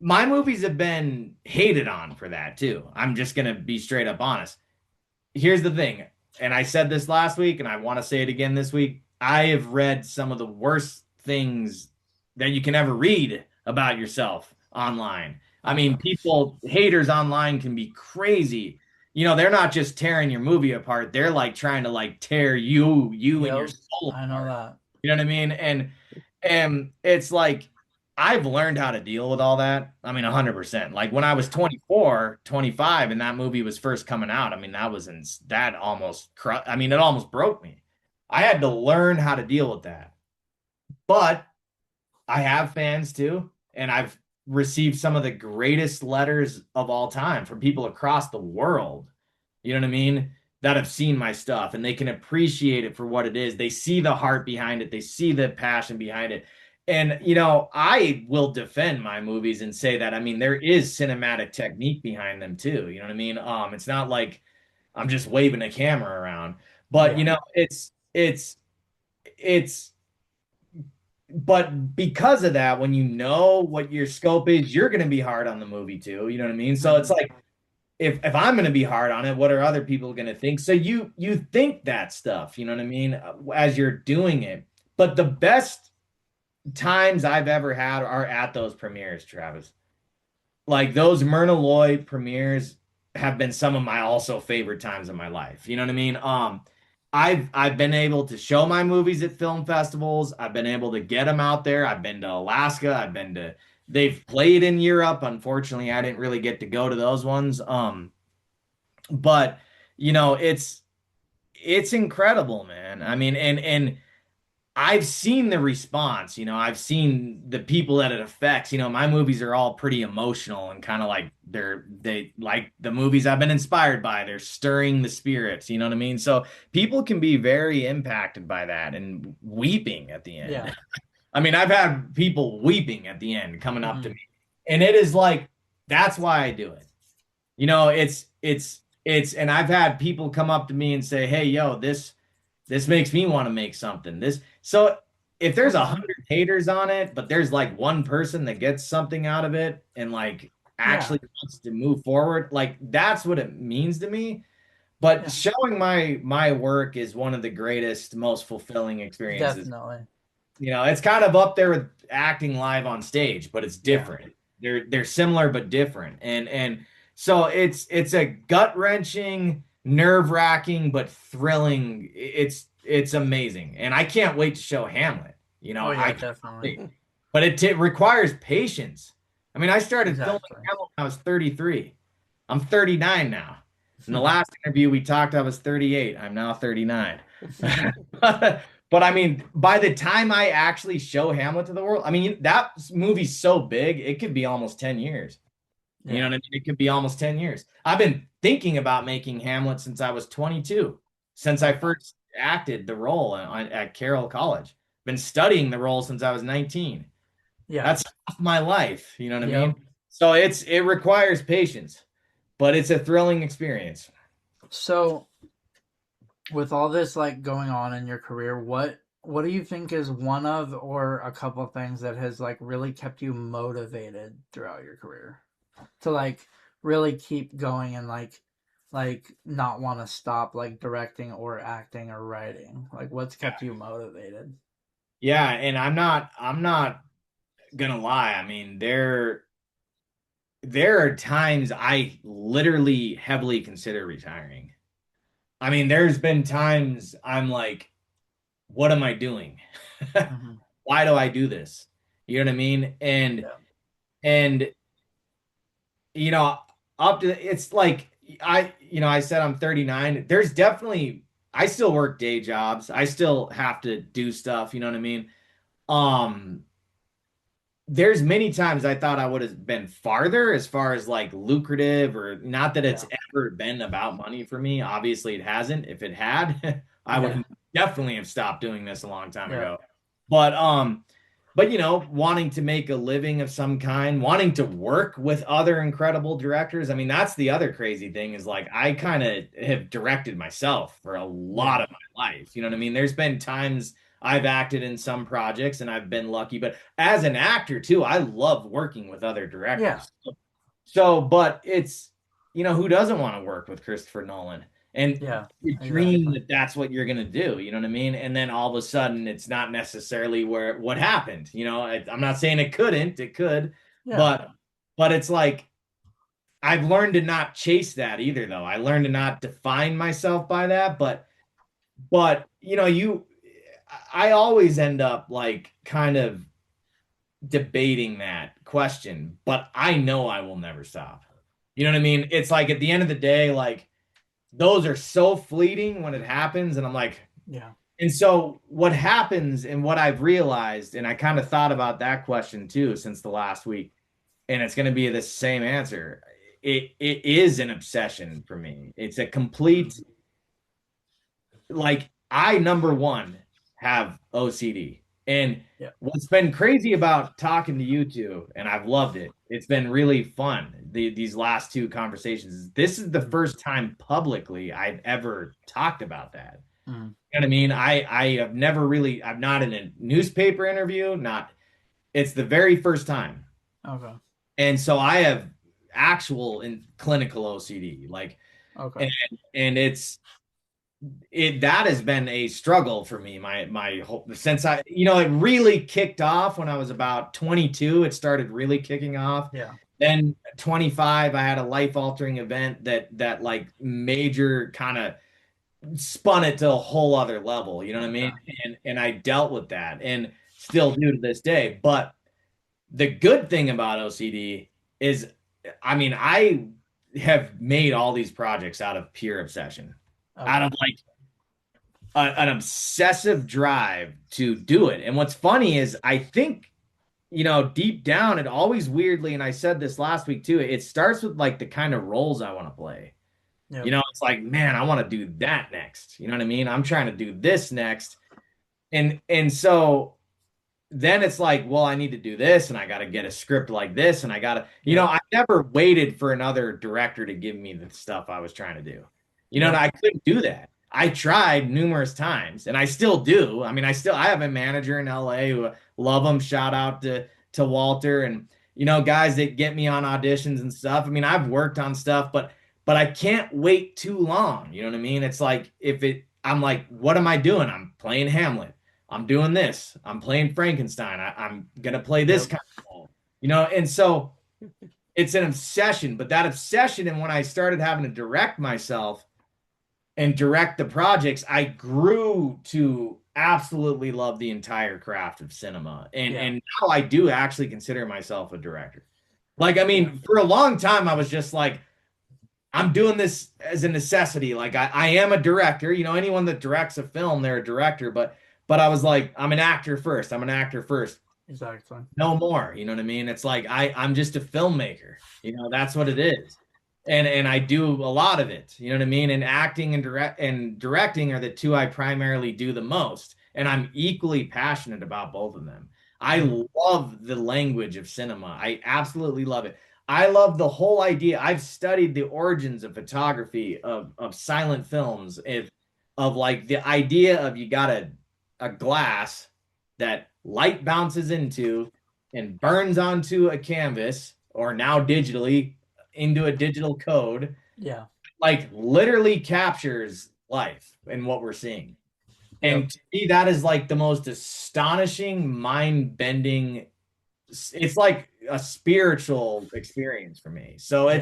my movies have been hated on for that too. I'm just gonna be straight up honest. Here's the thing, and I said this last week, and I want to say it again this week. I have read some of the worst things that you can ever read about yourself online. I Okay. mean, haters online can be crazy. they're not just tearing your movie apart. They're like trying to like tear you and your Yep, soul I know apart. that. You know what I mean? And it's like I've learned how to deal with all that. I mean, 100%. Like when I was 24, 25, and that movie was first coming out, I mean, that almost I mean, it almost broke me. I had to learn how to deal with that. But I have fans too, and I've received some of the greatest letters of all time from people across the world. You know what I mean? That have seen my stuff and they can appreciate it for what it is. They see the heart behind it, they see the passion behind it. And, I will defend my movies and say that, I mean, there is cinematic technique behind them too. You know what I mean? It's not like I'm just waving a camera around, but, Yeah, it's but because of that, when you know what your scope is, you're going to be hard on the movie too. You know what I mean? So it's hmm, like if I'm going to be hard on it, what are other people going to think? So you think that stuff, you know what I mean, as you're doing it. But the best times I've ever had are at those premieres, Travis. Like those Myrna Loy premieres have been some of my also favorite times of my life. You know what I mean? I've been able to show my movies at film festivals. I've been able to get them out there. I've been to Alaska. They've played in Europe. Unfortunately, I didn't really get to go to those ones. But it's incredible, man. I mean, and I've seen the response, I've seen the people that it affects. My movies are all pretty emotional and kind of like they like the movies I've been inspired by. They're stirring the spirits, you know what I mean? So people can be very impacted by that and weeping at the yeah, end. I mean, I've had people weeping at the end coming up to hmm, me. And it is like that's why I do it. And I've had people come up to me and say, "Hey, yo, this makes me want to make something." So if there's a okay, hundred haters on it, but there's like one person that gets something out of it and like yeah, actually wants to move forward, like that's what it means to me. But yeah, showing my work is one of the greatest, most fulfilling experiences. definitely, It's kind of up there with acting live on stage, but it's yeah, different. They're similar but different. And so it's a gut-wrenching, nerve-wracking, but thrilling. It's amazing. And I can't wait to show Hamlet. oh I yeah, can't definitely, wait. But it requires patience. I mean, I started filming exactly. Hamlet when I was 33. I'm 39 now. In the last interview we talked, I was 38. I'm now 39. But I mean, by the time I actually show Hamlet to the world, I mean, that movie's so big, it could be almost 10 years. You know Yeah, what I mean? It could be almost 10 years. I've been thinking about making Hamlet since I was 22, since I okay, first acted the role at Carroll College. Been studying the role since I was 19. yeah, That's half my life. You know what I yep. mean? So it requires patience, but it's a thrilling experience. So with all this like going on in your career, what do you think is one of or a couple of things that has like really kept you motivated throughout your career to like really keep going and like not want to stop like directing or acting or writing? Like what's kept you motivated? Yeah, and I'm not gonna lie. I mean, there are times I literally heavily consider retiring. I mean, there's been times I'm like, what am I doing? Hmm. Why do I do this? You know what I mean? Yeah. And you know, up to it's like I said I'm 39. There's definitely I still work day jobs. I still have to do stuff, you know what I mean? Um there's many times I thought I would have been farther as far as like lucrative or not that it's Yeah. ever been about money for me. Obviously, it hasn't. If it had, I Yeah. would definitely have stopped doing this a long time Yeah. ago. But wanting to make a living of some kind, wanting to work with other incredible directors. I mean, that's the other crazy thing is like I kind of have directed myself for a lot Yeah. of my life. You know what I mean? There's been times I've acted in some projects and I've been lucky, but as an actor too, I love working with other Yeah. directors. So, but who doesn't want to work with Christopher Nolan? And Yeah. you dream Exactly. that that's what you're gonna do, you know what I mean? And then all of a sudden, it's not necessarily what happened. I'm not saying it couldn't, it could, Yeah. but it's like I've learned to not chase that either, though. I learned to not define myself by that, but I always end up like kind of debating that question, but I know I will never stop. You know what I mean? It's like at the end of the day, like those are so fleeting when it happens, and I'm like, Yeah. and so what happens and what I've realized, and I kind of thought about that question too since the last week, and it's going to be the same answer. It is an obsession for me. It's a complete, like I number one have OCD. And Yeah. what's been crazy about talking to you two, and I've loved it. It's been really fun. These last two conversations. This is the first time publicly I've ever talked about that. Mm. You know what I mean? I have never really, I'm not in a newspaper interview, not, it's the very first time. Okay. And so I have actual and clinical OCD, like, Okay. and it that has been a struggle for me. My whole since it really kicked off when I was about 22. It started really kicking off. Yeah. Then 25, I had a life altering event that like major kind of spun it to a whole other level. You know what I mean? Okay. And I dealt with that and still do to this day. But the good thing about OCD is, I mean, I have made all these projects out of pure obsession, out Okay. of like an obsessive drive to do it. And what's funny is, I think, deep down, it always weirdly, and I said this last week too, it starts with like the kind of roles I want to play. Yep. It's like, man, I want to do that next. You know what I mean? I'm trying to do this next. And so then it's like, well, I need to do this and I got to get a script like this and I got to, Yep. I never waited for another director to give me the stuff I was trying to do. Yep. I couldn't do that. I tried numerous times and I still do. I mean, I have a manager in LA who love him. Shout out to Walter and guys that get me on auditions and stuff. I mean, I've worked on stuff, but I can't wait too long. You know what I mean? It's like I'm like, what am I doing? I'm playing Hamlet. I'm doing this. I'm playing Frankenstein. I'm gonna play this Yep. kind of role. And so it's an obsession, but that obsession, and when I started having to direct myself and direct the projects, I grew to absolutely love the entire craft of cinema. And Yeah. and now I do actually consider myself a director. Like, I Yeah. mean, for a long time I was just like, I'm doing this as a necessity. Like I am a director. Anyone that directs a film, they're a director. But I was like, I'm an actor first. I'm an actor first. Exactly. No more. You know what I mean? It's like I'm just a filmmaker. That's what it is. And I do a lot of it. You know what I mean? And acting and directing are the two I primarily do the most. And I'm equally passionate about both of them. I Mm. love the language of cinema. I absolutely love it. I love the whole idea. I've studied the origins of photography of silent films, of like the idea of you got a glass that light bounces into and burns onto a canvas or now digitally into a digital code, Yeah. like literally captures life and what we're seeing. Yep. And to me, that is like the most astonishing, mind-bending. It's like a spiritual experience for me. So Yeah.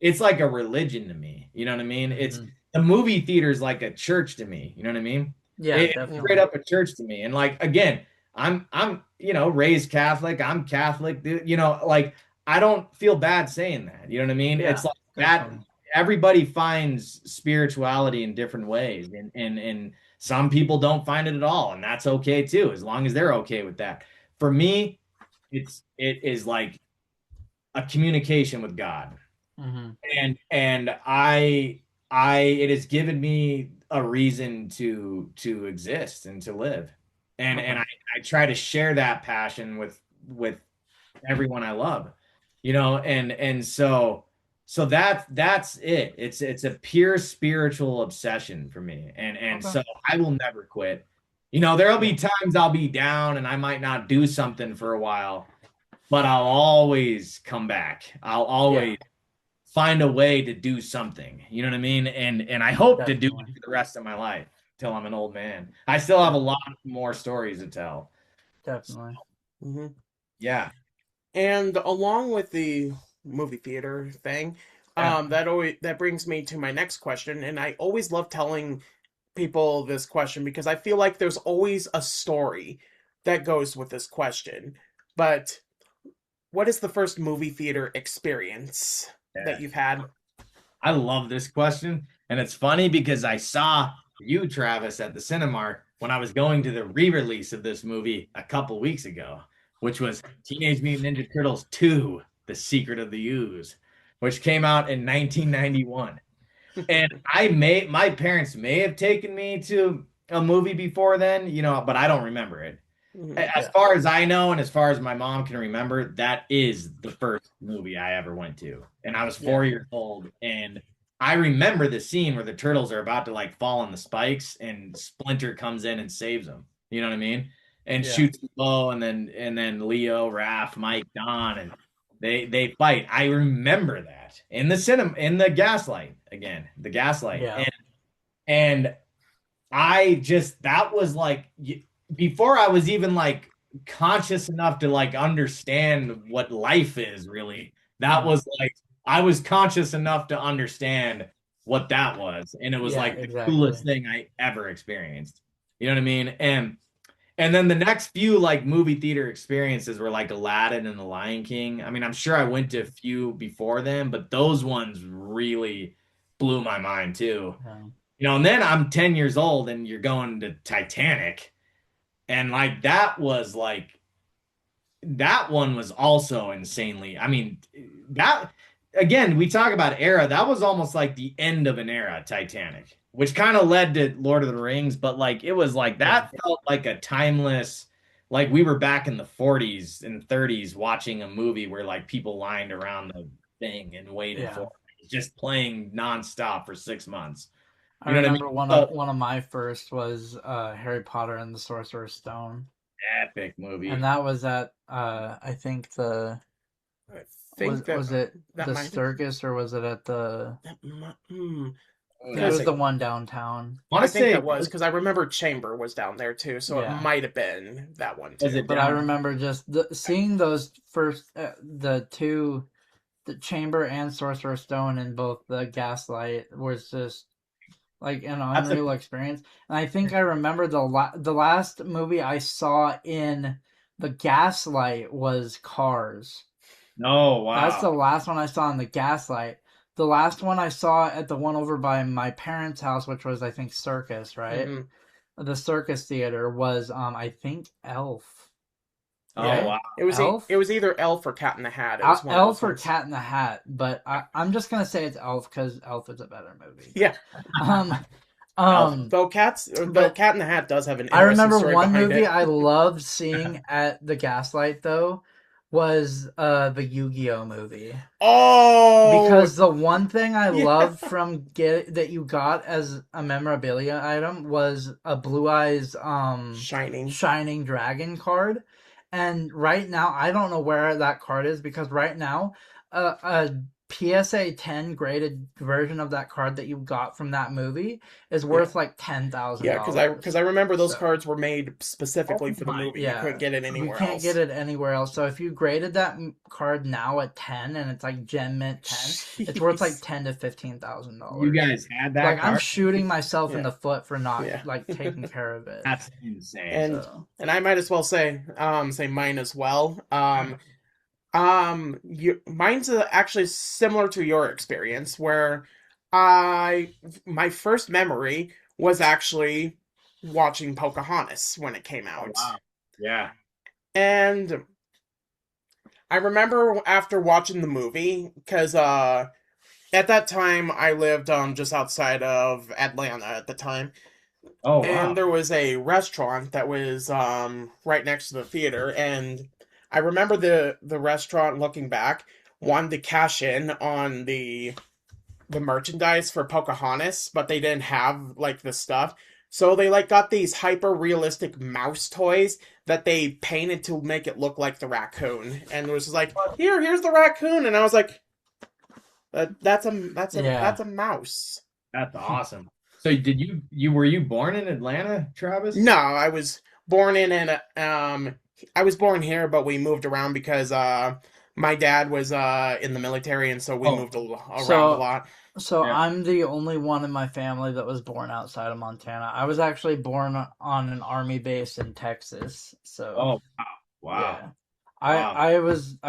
it's like a religion to me. You know what I mean? It's Mhm. the movie theater is like a church to me. You know what I mean? Yeah. It's straight Definitely. up a church to me. And like again, I'm raised Catholic. I'm Catholic. Like I don't feel bad saying that. You know what I mean? It's Yeah. like that. Definitely. Everybody finds spirituality in different ways, and some people don't find it at all, and that's okay too, as long as they're okay with that. For me, it is like a communication with God, Hmm. and I it has given me a reason to exist and to live, and Okay. I try to share that passion with everyone I love, and so that's it. It's a pure spiritual obsession for me, and Okay. so I will never quit. There'll Yeah. be times I'll be down and I might not do something for a while, but I'll always come back. I'll Yeah. always find a way to do something. You know what I mean? And I hope to do it Definitely. for the rest of my life till I'm an old man. I still have a lot more stories to tell. So, Definitely. Hmm. yeah. And along with the movie theater thing. Yeah. That brings me to my next question, and I always love telling people this question because I feel like there's always a story that goes with this question. But what is the first movie theater experience that Yeah. you've had? I love this question. And it's funny because I saw you, Travis, at the Cinemark when I was going to the re-release of this movie a couple weeks ago, which was Teenage Mutant Ninja Turtles 2, The Secret of the Ooze, which came out in 1991. And my parents may have taken me to a movie before then, but I don't remember it. Mhm. As Yeah. far as I know, and as far as my mom can remember, that is the first movie I ever went to. And I was Yeah. 4 years old. And I remember the scene where the turtles are about to like fall on the spikes and Splinter comes in and saves them. You know what I mean? And Yeah. shoots the bow and then Leo, Raph, Mike, Don, and they fight. I remember that in the cinema in the gaslight again, the gaslight. Yeah. And I just that was like before I was even like conscious enough to like understand what life is really. That Mhm. was like I was conscious enough to understand what that was, and it was Yeah, like the exactly. coolest thing I ever experienced. You know what I mean? And then the next few like movie theater experiences were like Aladdin and The Lion King. I mean, I'm sure I went to a few before them, but those ones really blew my mind too. Yeah. And then I'm 10 years old and you're going to Titanic. And like that one was also insanely. I mean, that again, we talk about era. That was almost like the end of an era, Titanic, which kind of led to Lord of the Rings, but like it was like Yeah. that felt like a timeless, like we were back in the 40s and 30s watching a movie where like people lined around the thing and waited for Yeah. it, just playing nonstop for 6 months. I You know what I mean? remember one of So one of my first was Harry Potter and the Sorcerer's Stone. epic And movie. that was at I think the I was think was it that the might have circus or was it at the that might, I think it I because was the one downtown. want I to think say, that was because I remember Chamber was down there too, so it Yeah. might have been that one was too. it But I down? remember just seeing those first the two the Chamber and Sorcerer's Stone in both the Gaslight was just like an That's a unreal experience. And I think I remember the last movie I saw in the Gaslight was Cars. no, That's wow. the last one I saw in the Gaslight. The last one I saw at the one over by my parents' house, which was I think Circus, right? Hmm. The Circus Theater was I think Elf, Oh, Yeah, right? wow. it Elf? was either Elf or Cat in the Hat. It was one of Elf those or ones. Cat in the Hat, but I'm just gonna say it's Elf because Elf is a better movie. But Yeah, um Elf. though but Cat in the Hat does have an I interesting remember story one behind movie it. I loved seeing at the Gaslight though was the Yu-Gi-Oh movie. Oh, Because the one thing I yeah, loved from get that you got as a memorabilia item was a Blue Eyes Shining. Shining Dragon card. And right now I don't know where that card is because right now a PSA 10 graded version of that card that you got from that movie is Yeah, worth like $10,000. yeah, because I remember those So cards were made Oh specifically for the my movie. You couldn't yeah, get it we anywhere can't get else. it anywhere else. So if you graded that card now at 10 and it's like Gem Mint 10, it's worth like Jeez. ten to fifteen thousand You dollars. guys had that Like I'm card? shooting myself in Yeah, the foot for not yeah. like taking care of it. That's insane. and So and I might as well say mine as well. Mine's actually similar to your experience, where I my first memory was actually watching Pocahontas when it came Oh, out, wow. Yeah. and I remember after watching the movie because at that time I lived just outside of Atlanta at the time, Oh, and wow. there was a restaurant that was right next to the theater, and I remember the restaurant looking back wanted to cash in on the merchandise for Pocahontas, but they didn't have like the stuff. So they like got these hyper realistic mouse toys that they painted to make it look like the raccoon, and it was like, here's the raccoon, and I was like, yeah, that's a mouse. That's awesome. So did you were you born in Atlanta, Travis? No, I was born in an I was born here, but we moved around because My dad was in the military, and so we Oh, moved around a So, lot. so yeah. I'm the only one in my family that was born outside of Montana. I was actually born on an army base in Texas. So, Oh, wow. Wow. yeah. Wow. I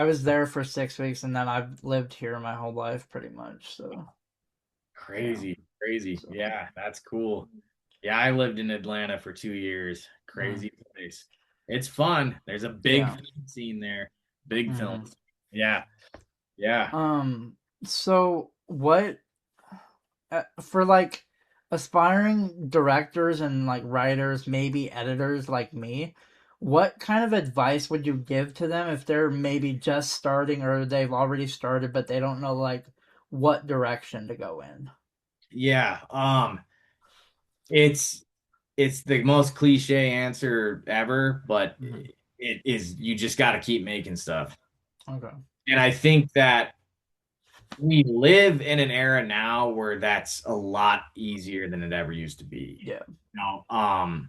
was there for 6 weeks and then I've lived here my whole life pretty much. So, yeah. Crazy. Crazy. So, Yeah, that's cool. Yeah, I lived in Atlanta for 2 years. mm, Crazy place. It's fun. There's a big yeah. film scene there. Big Hmm. films. Yeah. Yeah. So what for like aspiring directors and like writers, maybe editors like me, what kind of advice would you give to them if they're maybe just starting or they've already started but they don't know like what direction to go in? Yeah. It's it's the most cliche answer ever, but Hmm. it is you just got to keep making stuff. Okay. And I think that we live in an era now where that's a lot easier than it ever used to be. Yeah. You know,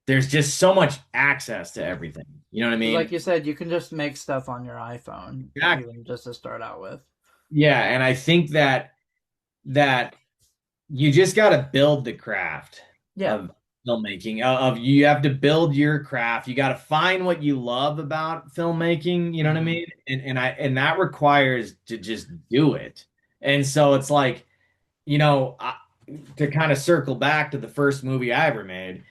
there's just so much access to everything. You know what I Because mean? like you said, you can just make stuff on your iPhone, Exactly. even just to start out with. Yeah, and I think that you just got to build the craft Yeah. of filmmaking. Of you have to build your craft. You got to find what you love about filmmaking. You know what I Hmm. mean? And that requires to just do it. And so it's like, to kind of circle back to the first movie I ever made.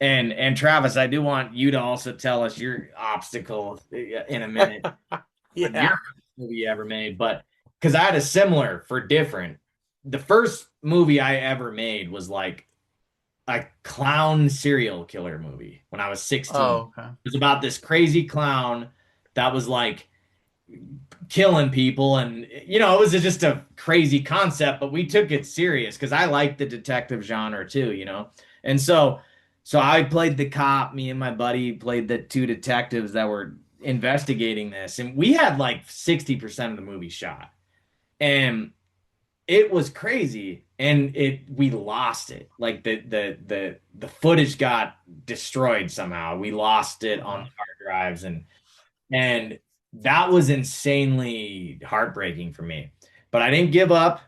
And Travis, I do want you to also tell us your obstacle in a minute on your Yeah. movie you ever made, but because I had a similar for different. The first movie I ever made was like a clown serial killer movie when I was 16. Oh, okay. It was about this crazy clown that was like killing people, and it was just a crazy concept, but we took it serious because I like the detective genre too. And so I played the cop. Me and my buddy played the two detectives that were investigating this, and we had like 60% of the movie shot, and it was crazy. And we lost it. Like the footage got destroyed somehow. We lost it on Okay. the hard drives, and that was insanely heartbreaking for me. But I didn't give up.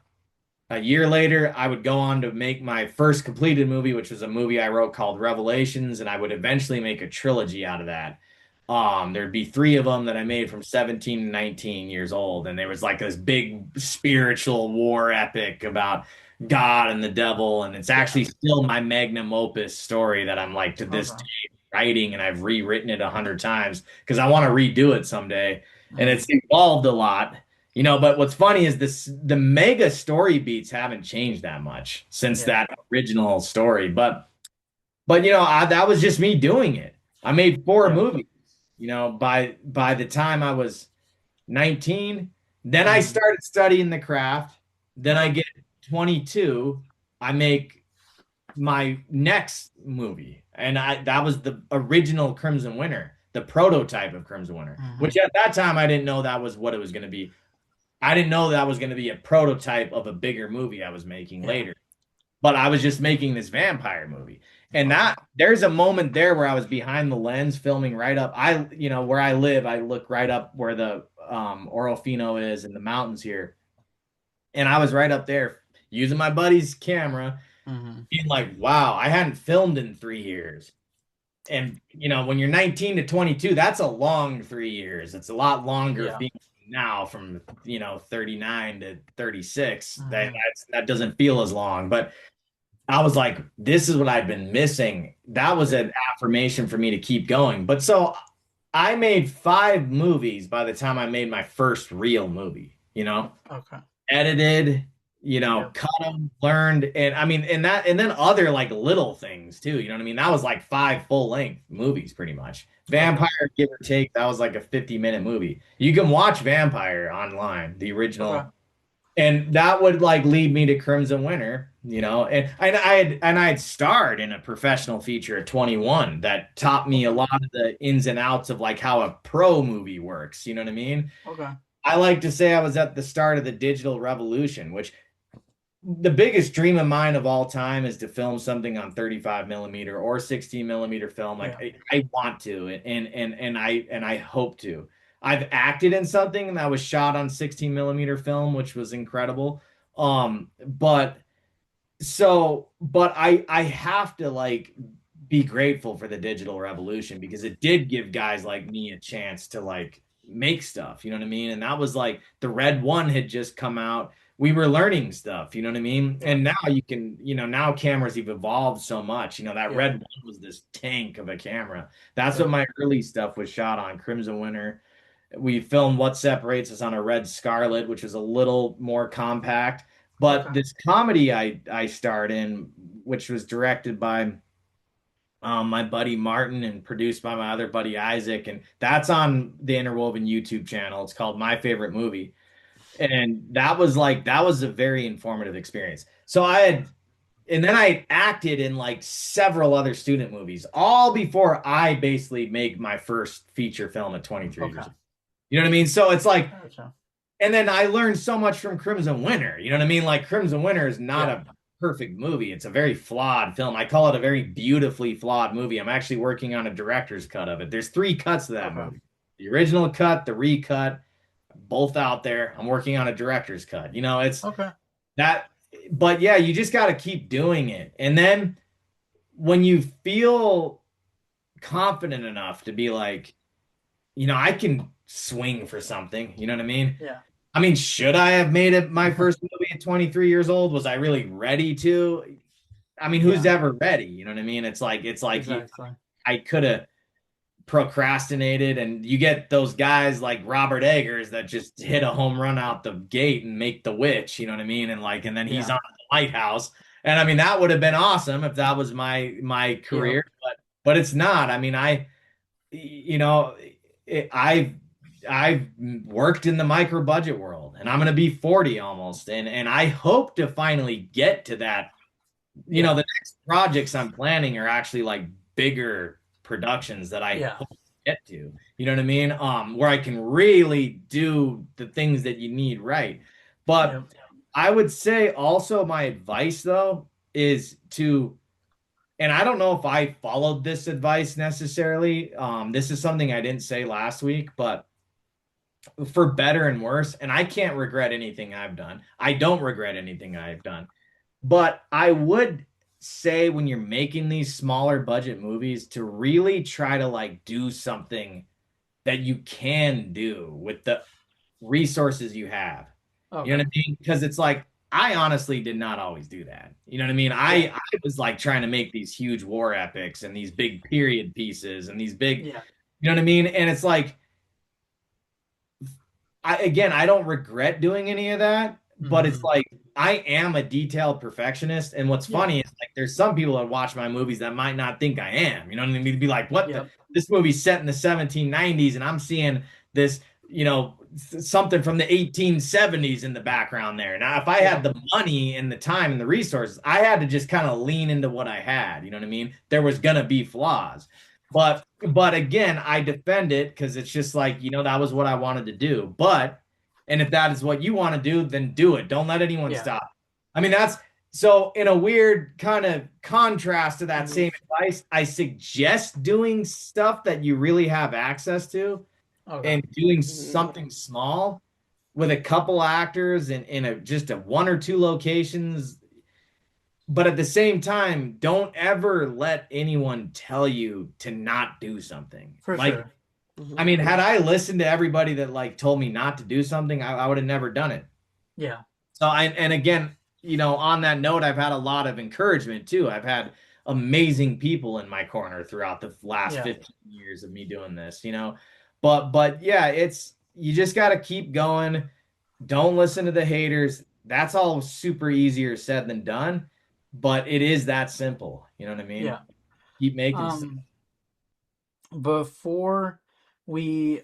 A year later, I would go on to make my first completed movie, which was a movie I wrote called Revelations, and I would eventually make a trilogy out of that. There'd be three of them that I made from 17 to 19 years old, and there was like this big spiritual war epic about God and the devil, and it's Yeah. actually still my magnum opus story that I'm like to this Okay. day writing, and I've rewritten it 100 times because I want to redo it someday, and Hmm. it's evolved a lot. But what's funny is the mega story beats haven't changed that much since Yeah. that original story. But that was just me doing it. I made four Yeah. movies, by the time I was 19. Then I Hmm. started studying the craft. Then I Okay. get 22. I make my next movie, and that was the original Crimson Winter, the prototype of Crimson Winter, Hmm. which at that time I didn't know that was what it was going to be. I didn't know that was going to be a prototype of a bigger movie I was making Yeah. later. But I was just making this vampire movie. And Okay. that there's a moment there where I was behind the lens filming right up. Where I live, I look right up where the Orofino is in the mountains here. And I was right up there using my buddy's camera, Hmm. being like, wow, I hadn't filmed in 3 years. And when you're 19 to 22, that's a long 3 years. It's a lot longer Yeah. feeling now from 39 to 36. That Hmm. that doesn't feel as long. But I was like, this is what I've been missing. That was Yeah. an affirmation for me to keep going. But so I made 5 movies by the time I made my first real movie, Okay. edited, Yep. cut them, learned, and I mean, and then other like little things too. You know what I mean? That was like 5 full-length movies, pretty much. Okay. Vampire, give or take, that was like a 50-minute movie. You can watch Vampire online, the Okay. original, and that would like lead me to Crimson Winter. And I had starred in a professional feature at 21 that taught me a Okay. lot of the ins and outs of like how a pro movie works. You know what I mean? Okay. I like to say I was at the start of the digital revolution, which the biggest dream of mine of all time is to film something on 35 millimeter or 16 millimeter film. Like Yeah. I want to, and I hope to. I've acted in something that was shot on 16 millimeter film, which was incredible. But but I have to like be grateful for the digital revolution because it did give guys like me a chance to like make stuff, you know what I mean? And that was like the Red One had just come out. We were learning stuff, you know what I mean? Yeah. And now you can, now cameras have evolved so much. That Yeah. Red One was this tank of a camera. That's what Yeah. my early stuff was shot on, Crimson Winter. We filmed What Separates Us on a Red Scarlet, which was a little more compact. But Okay. this comedy I starred in, which was directed by my buddy Martin and produced by my other buddy Isaac, and that's on the Interwoven YouTube channel. It's called My Favorite Movie, and that was a very informative experience. And then I acted in like several other student movies, all before I basically made my first feature film at 23 Okay. years old. You know what I mean? So it's like, Gotcha. and then I learned so much from Crimson Winter. You know what I mean? Like Crimson Winter is not Yeah. a perfect movie. It's a very flawed film. I call it a very beautifully flawed movie. I'm actually working on a director's cut of it. There's three cuts to that Okay. movie. The original cut, the recut, both out there. I'm working on a director's cut. It's Okay. that, but yeah, you just got to keep doing it. And then when you feel confident enough to be like, I can swing for something. You know what I mean? Yeah. I mean, should I have made it my first movie at 23 years old? Was I really ready to? I mean, who's Yeah. ever ready? You know what I mean? It's like Exactly. I could have procrastinated, and you get those guys like Robert Eggers that just hit a home run out the gate and make The Witch. You know what I mean? And then he's Yeah. on The Lighthouse, and I mean that would have been awesome if that was my Yep. career, but it's not. I mean, you know, I've worked in the micro budget world, and I'm going to be 40 almost, and I hope to finally get to that. Yeah. The next projects I'm planning are actually like bigger productions that I Yeah. hope to get to. You know what I mean? Where I can really do the things that you need right. But Yep. I would say also my advice though is to, and I don't know if I followed this advice necessarily. This is something I didn't say last week, but for better and worse, and I can't regret anything I've done. I don't regret anything I've done. But I would say when you're making these smaller budget movies to really try to like do something that you can do with the resources you have. You know Okay. what I mean? Because it's like I honestly did not always do that. You know what I mean? Yeah. I was like trying to make these huge war epics and these big period pieces and these big, Yeah. you know what I mean? And it's like I don't regret doing any of that, but it's Hmm. like I am a detailed perfectionist. And what's Yeah. funny is like there's some people that watch my movies that might not think I am. You know what I mean? They'd be like, what the Yep. this movie's set in the 1790s and I'm seeing this, something from the 1870s in the background there. Now, if I had Yep. the money and the time and the resources, I had to just kind of lean into what I had. You know what I mean? There was gonna be flaws. But again, I defend it because it's just like, that was what I wanted to do. And if that is what you want to do, then do it. Don't let anyone Yeah. stop. I mean, that's so in a weird kind of contrast to that Mhm. same advice, I suggest doing stuff that you really have access to Okay. and doing Mhm. something small with a couple actors and in just a one or two locations. But at the same time, don't ever let anyone tell you to not do something. For Like, sure. I mean, had I listened to everybody that like told me not to do something, I would have never done it. Yeah. And again, on that note, I've had a lot of encouragement too. I've had amazing people in my corner throughout the last Yeah. 15 years of me doing this. But yeah, you just got to keep going. Don't listen to the haters. That's all super easier said than done, but it is that simple. You know what I mean? Yeah. Keep making stuff. Um, Before we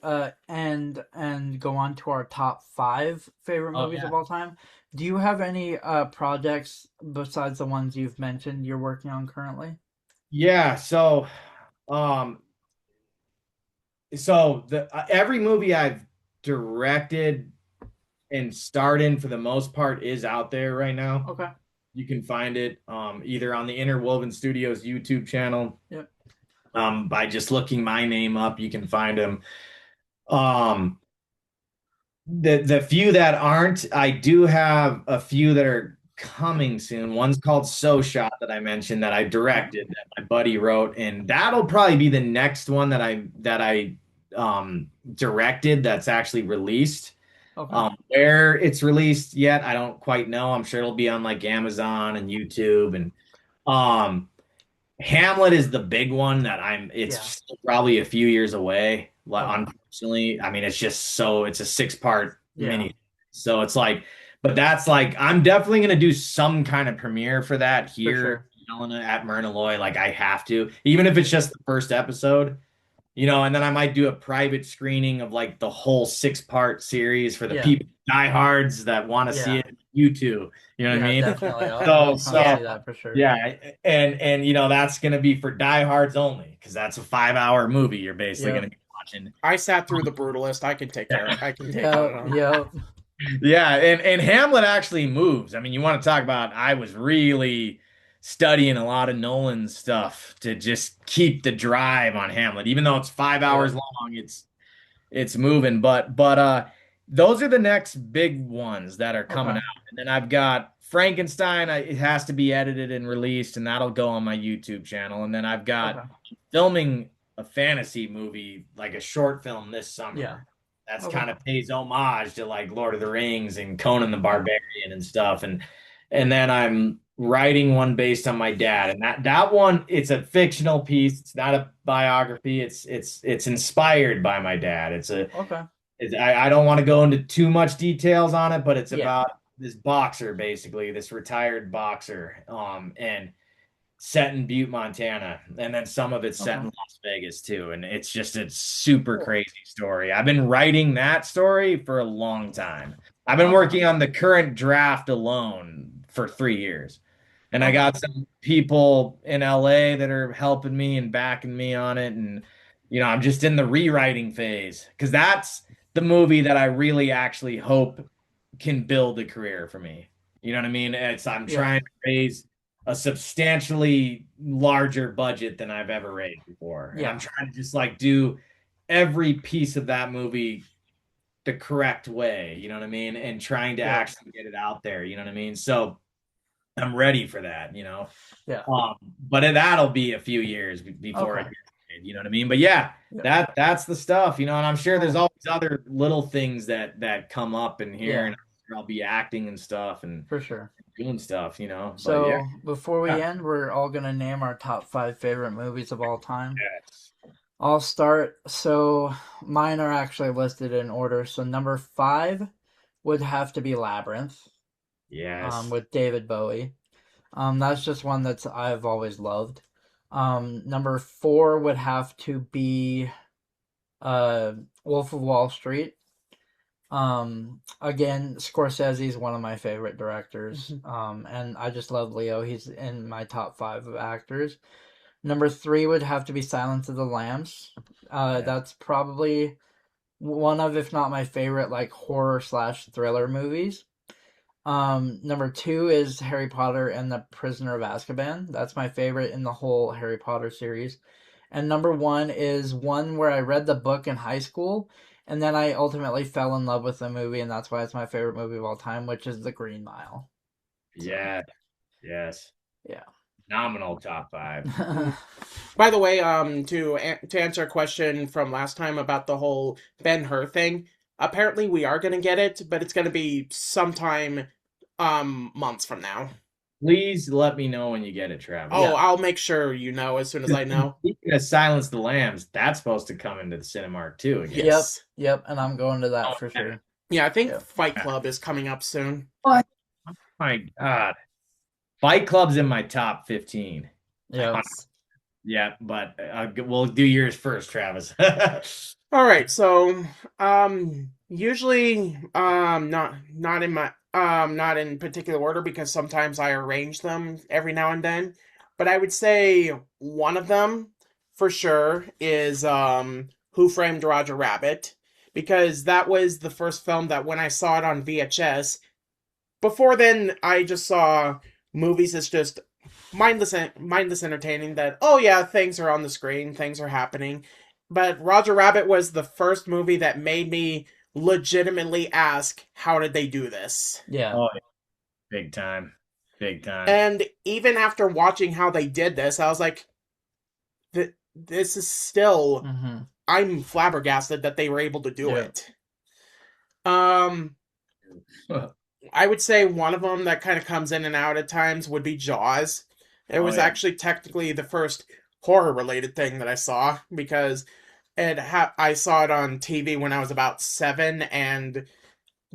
end and go on to our top five favorite Oh movies yeah. of all time, do you have any projects besides the ones you've mentioned you're working on currently? Yeah, um so the every movie I've directed and starred in for the most part is out there right now. Okay. You can find it either on the Interwoven Studios YouTube channel Yep. by just looking my name up, you can find them. Um, the few that aren't, I do have a few that are coming soon. One's called So Shot that I mentioned that I Yeah. directed that my buddy wrote, and that'll probably be the next one that I directed that's actually released. Okay. Where it's released yet, I don't quite know. I'm sure it'll be on like Amazon and YouTube and um Hamlet is the big one that it's Yeah. still probably a few years away. Okay. Unfortunately, I mean, it's a 6 part Yeah. mini. So it's like, but that's like, I'm definitely going to do some kind of premiere for that For here sure. in Helena at Myrna Loy. Like I have to, even if it's just the first episode, and then I might do a private screening of like the whole 6 part series for the Yeah. people, diehards that want to see Yeah. it. You too. You know what I Yeah, mean? definitely. So, We'll come so see that for sure. yeah, and that's gonna be for diehards only because that's a 5 hour movie you're basically gonna Yep. be watching. I sat through The Brutalist. I can take care. I can take on it Yep. on. Yep. Yeah, and Hamlet actually moves. I mean, you want to talk about I was really studying a lot of Nolan stuff to just keep the drive on Hamlet. Even though it's 5 hours Yep. long, it's moving. But those are the next big ones that are coming Okay. out. And then I've got Frankenstein. It has to be edited and released, and that'll go on my YouTube channel. And then I've got Okay. filming a fantasy movie, like a short film this Yeah. summer. That's Okay. kind of pays homage to like Lord of the Rings and Conan the Barbarian and stuff. And then I'm writing one based on my dad. And that one, it's a fictional piece. It's not a biography. It's inspired by my dad. Okay. I don't want to go into too much details on it, but it's Yeah. about this boxer, basically, this retired boxer, and set in Butte, Montana, and then some of it's set in Okay. Las Vegas too. And it's just a super Cool. crazy story. I've been writing that story for a long time. I've been Okay. working on the current draft alone for 3 years. And I Okay. got some people in LA that are helping me and backing me on it. And, I'm just in the rewriting phase because that's the movie that I really actually hope can build a career for me. You know what I mean? I'm Yeah. trying to raise a substantially larger budget than I've ever raised before. And I'm Yeah. trying to just like do every piece of that movie the correct way, you know what I mean? And trying to Yep. actually get it out there, you know what I mean? So I'm ready for that, Yeah. But that'll be a few years before it Okay. gets made, you know what I mean? But yeah, Yep. that's the stuff, and I'm sure there's Cool. always other little things that come up in here, and Yeah. I'm sure I'll be acting and stuff and For sure. doing stuff, But yeah, So before we yeah. end, we're all gonna name our top five favorite movies of all time. Yes. I'll start. So mine are actually listed in order. So number five would have to be Labyrinth, Yes. with David Bowie. That's just one that's I've always loved. Number four would have to be uh, Wolf of Wall Street. Again, Scorsese is one of my favorite directors. And I just love Leo. He's in my top five of actors. Number three would have to be Silence of the Lambs. Yeah. That's probably one of, if not my favorite, like horror slash thriller movies. Number two is Harry Potter and the Prisoner of Azkaban. That's my favorite in the whole Harry Potter series. And number one is one where I read the book in high school, and then I ultimately fell in love with the movie, and that's why it's my favorite movie of all time, which is The Green Mile. So, Yeah. Yes. yeah. Phenomenal top five. By the way, to answer a question from last time about the whole Ben-Hur thing, apparently we are gonna get it, but it's gonna be sometime months from now. Please let me know when you get it, Travis. Oh, Yeah. I'll make sure you know as soon as I know. Speaking of Silence the Lambs, that's supposed to come into the Cinemark too again. Yep. Yes. Yep. And I'm going to that Oh, for yeah. sure. Yeah, I think Yep. Fight Club is coming up soon. What? My God. Fight Club's in my top 15. Yep. Yeah, but we'll do yours first, Travis. All right, so usually not in particular order because sometimes I arrange them every now and then, but I would say one of them for sure is Who Framed Roger Rabbit because that was the first film that when I saw it on VHS. Before then, I just saw movies as just mindless entertaining. That oh yeah, things are on the screen, things are happening, but Roger Rabbit was the first movie that made me legitimately ask, how did they do this? Yeah. Oh, big time. Big time. And even after watching how they did this, I was like, this is still, Mm-hmm. I'm flabbergasted that they were able to do Yeah. it. Um, I would say one of them that kind of comes in and out at times would be Jaws. It Oh was yeah. actually technically the first horror related thing that I saw because I saw it on TV when I was about 7, and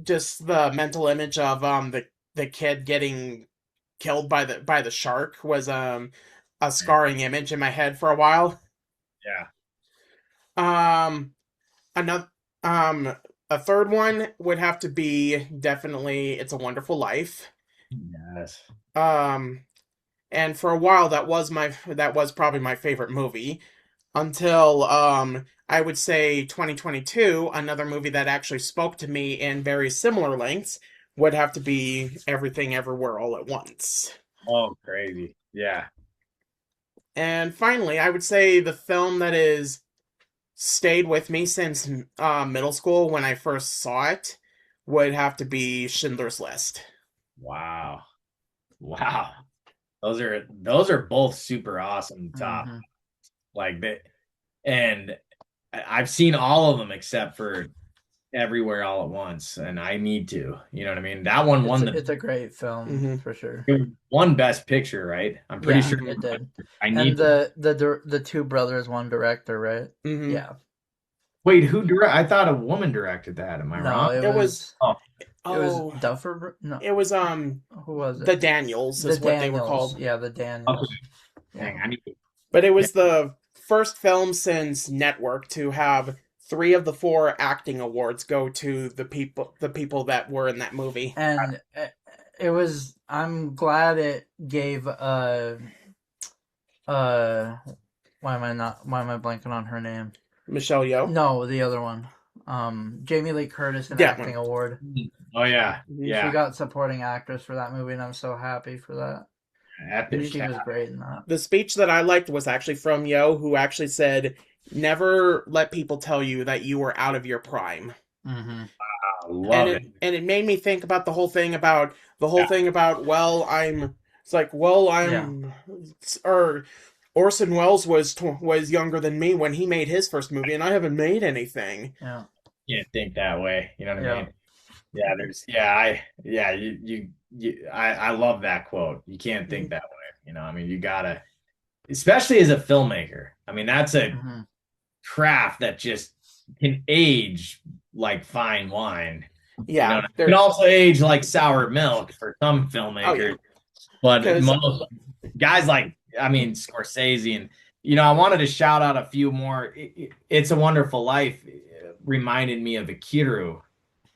just the mental image of the kid getting killed by the shark was a scarring image in my head for a while. Yeah. Um another a third one would have to be definitely It's a Wonderful Life. Yes. Um and for a while that was probably my favorite movie until I would say 2022. Another movie that actually spoke to me in very similar lengths would have to be Everything Everywhere All at Once. Oh, crazy. Yeah. And finally, I would say the film that is stayed with me since middle school when I first saw it would have to be Schindler's List. Wow. Wow. Those are both super awesome top. Mm-hmm. Like they and I've seen all of them except for Everywhere All at Once, and I need to. You know what I mean? That one It's won the it's a great film Mm-hmm. for sure. it won Best Picture, right? I'm pretty Yeah, sure. Mm-hmm. it did. I And need to. the two brothers, one director, right? Mm-hmm. Yeah. Wait, who direct? I thought a woman directed that. Am I No, wrong? it It was was Oh, it was oh Duffer. No, it was who was the it? Daniels The is what they were Daniels. called. Yeah, the okay. Daniels. Yeah. Dang, I need to. But it Yeah. was the first film since Network to have 3 of the 4 acting awards go to the people that were in that movie. And it was. I'm glad it gave. Uh. Why am I not? Why am I blanking on her name? Michelle Yeoh. No, the other one. Jamie Lee Curtis an That one. acting award. Oh yeah, Mhm. She yeah. got supporting actress for that movie, and I'm so happy for that. Epic. She was great in that. The speech that I liked was actually from Yo, who actually said, "Never let people tell you that you were out of your prime." Mm-hmm. I love it. And it made me think about the whole Yeah, thing about well I'm it's like well Yeah. I'm or Orson Welles was younger than me when he made his first movie, and I haven't made anything. Yeah. can't think that way. You know what I Yeah. mean? Yeah, I love that quote. You can't think Mhm. that way. You know, I mean, you gotta, especially as a filmmaker. I mean, that's a Mm-hmm. craft that just can age like fine wine. You know, Yeah, it can there. also age like sour milk for some Oh yeah, filmmakers, but because most guys like, I mean, Scorsese and I wanted to shout out a few more. It's a Wonderful Life reminded me of Akiru,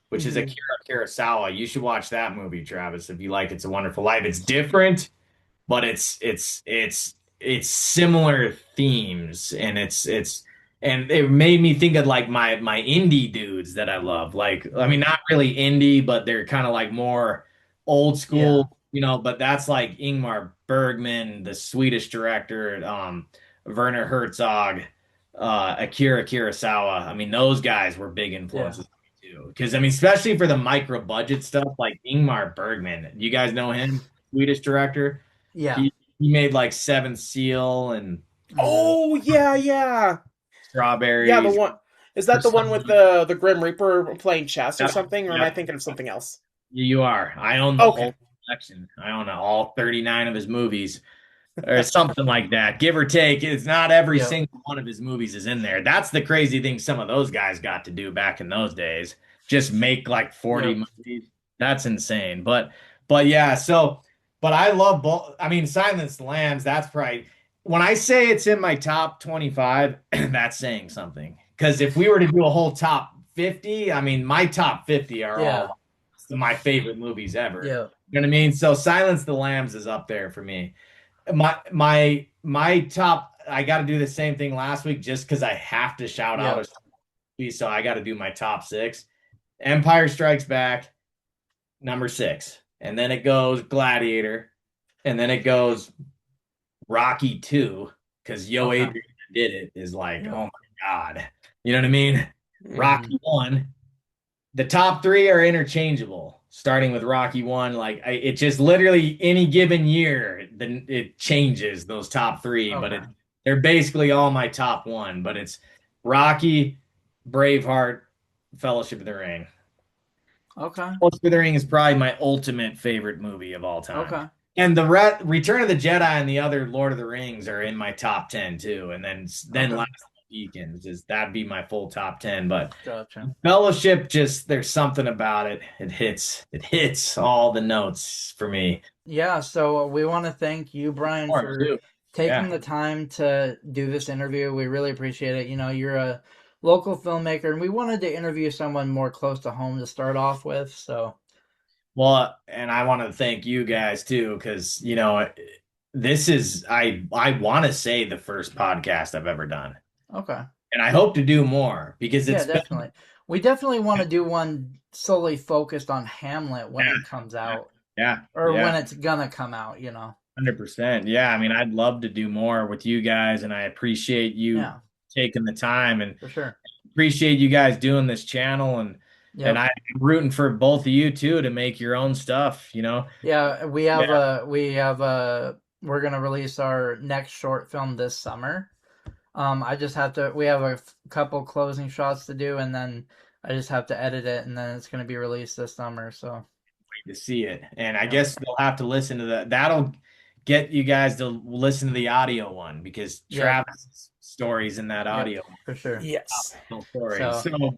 which is Akira Kurosawa. You should watch that movie, Travis, if you like It's a Wonderful Life. It's different, but it's similar themes, and and it made me think of like my indie dudes that I love. Like, I mean, not really indie, but they're kind of like more old Yeah. school, but that's like Ingmar Bergman, the Swedish director, Werner Herzog, Akira Kurosawa. I mean, those guys were big Yeah. influences on me too. Because I mean, especially for the micro budget stuff, like Ingmar Bergman. You guys know him, Swedish director. Yeah. He made like Seventh Seal and Mm-hmm. oh yeah, yeah, yeah. The Strawberries. one is that the one with Persona. the Grim Reaper playing chess or Yep, something, or am I yep. thinking of something else? You are. I own the Okay. whole collection. I own all 39 of his movies or something like that, give or take. It's not every Yep. single one of his movies is in there. That's the crazy thing some of those guys got to do back in those days. Just make like 40 Yep. movies. That's insane. But yeah, but I love both. I mean, Silence of the Lambs, that's probably when I say it's in my top 25, that's saying something. Because if we were to do a whole top 50, I mean, my top 50 are Yeah. all my favorite movies ever. Yeah. You know what I mean? So Silence of the Lambs is up there for me. My top. I got to do the same thing last week just because I have to shout out Yeah. a movie, so I got to do my top six. Empire Strikes Back, number 6, and then it goes Gladiator, and then it goes Rocky 2 because Yo Okay. Adrian did it is like, Yeah. oh my God. You know what I mean? Mhm. Rocky 1. The top three are interchangeable, starting with Rocky 1. Like it just literally any given year, then it changes those top three, but Okay. they're basically all my top one. But it's Rocky, Braveheart, Fellowship of the Ring. Okay. Fellowship of the Ring is probably my ultimate favorite movie of all time. Okay. And the Return of the Jedi and the other Lord of the Rings are in my top 10 too. And then Okay. Last of the Mohicans is that'd be my full top 10. But Gotcha. Fellowship, just there's something about it. It hits all the notes for me. Yeah, so we want to thank you, Brian, Or for two. taking Yeah. the time to do this interview. We really appreciate it. You're a local filmmaker, and we wanted to interview someone more close to home to start off with. So, Well, and I want to thank you guys too, because this is I want to say the first podcast I've ever done. okay. And I hope to do more because Yeah, it's been definitely. We definitely want to do one solely focused on Hamlet when yeah, it comes out, yeah, or yeah. when it's gonna come out. 100%. Yeah, I mean, I'd love to do more with you guys, and I appreciate you Yeah, taking the time and for sure. appreciate you guys doing this channel and Yep. I'm rooting for both of you too to make your own stuff. Yeah, Yeah. we're gonna release our next short film this summer. I just have to. We have a couple closing shots to do, and then I just have to edit it, and then it's going to be released this summer. So, To see it. And I yep, guess they'll have to listen to that'll get you guys to listen to the audio one because yep, Travis' stories in that yep, audio for sure. Yes. stories. So, So,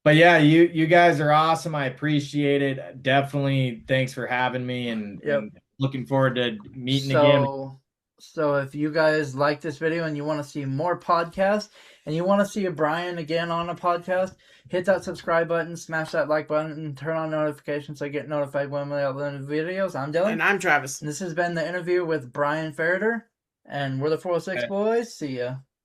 but yeah, you guys are awesome. I appreciate it. Definitely thanks for having me yep. and looking forward to meeting again. So, so if you guys like this video and you want to see more podcasts and you want to see a Brian again on a podcast, hit that subscribe button, smash that like button, and turn on notifications so you get notified when we upload videos. I'm Dylan, And I'm Travis. and this has been the interview with Brian Ferriter, and we're the 406 Boys. See ya.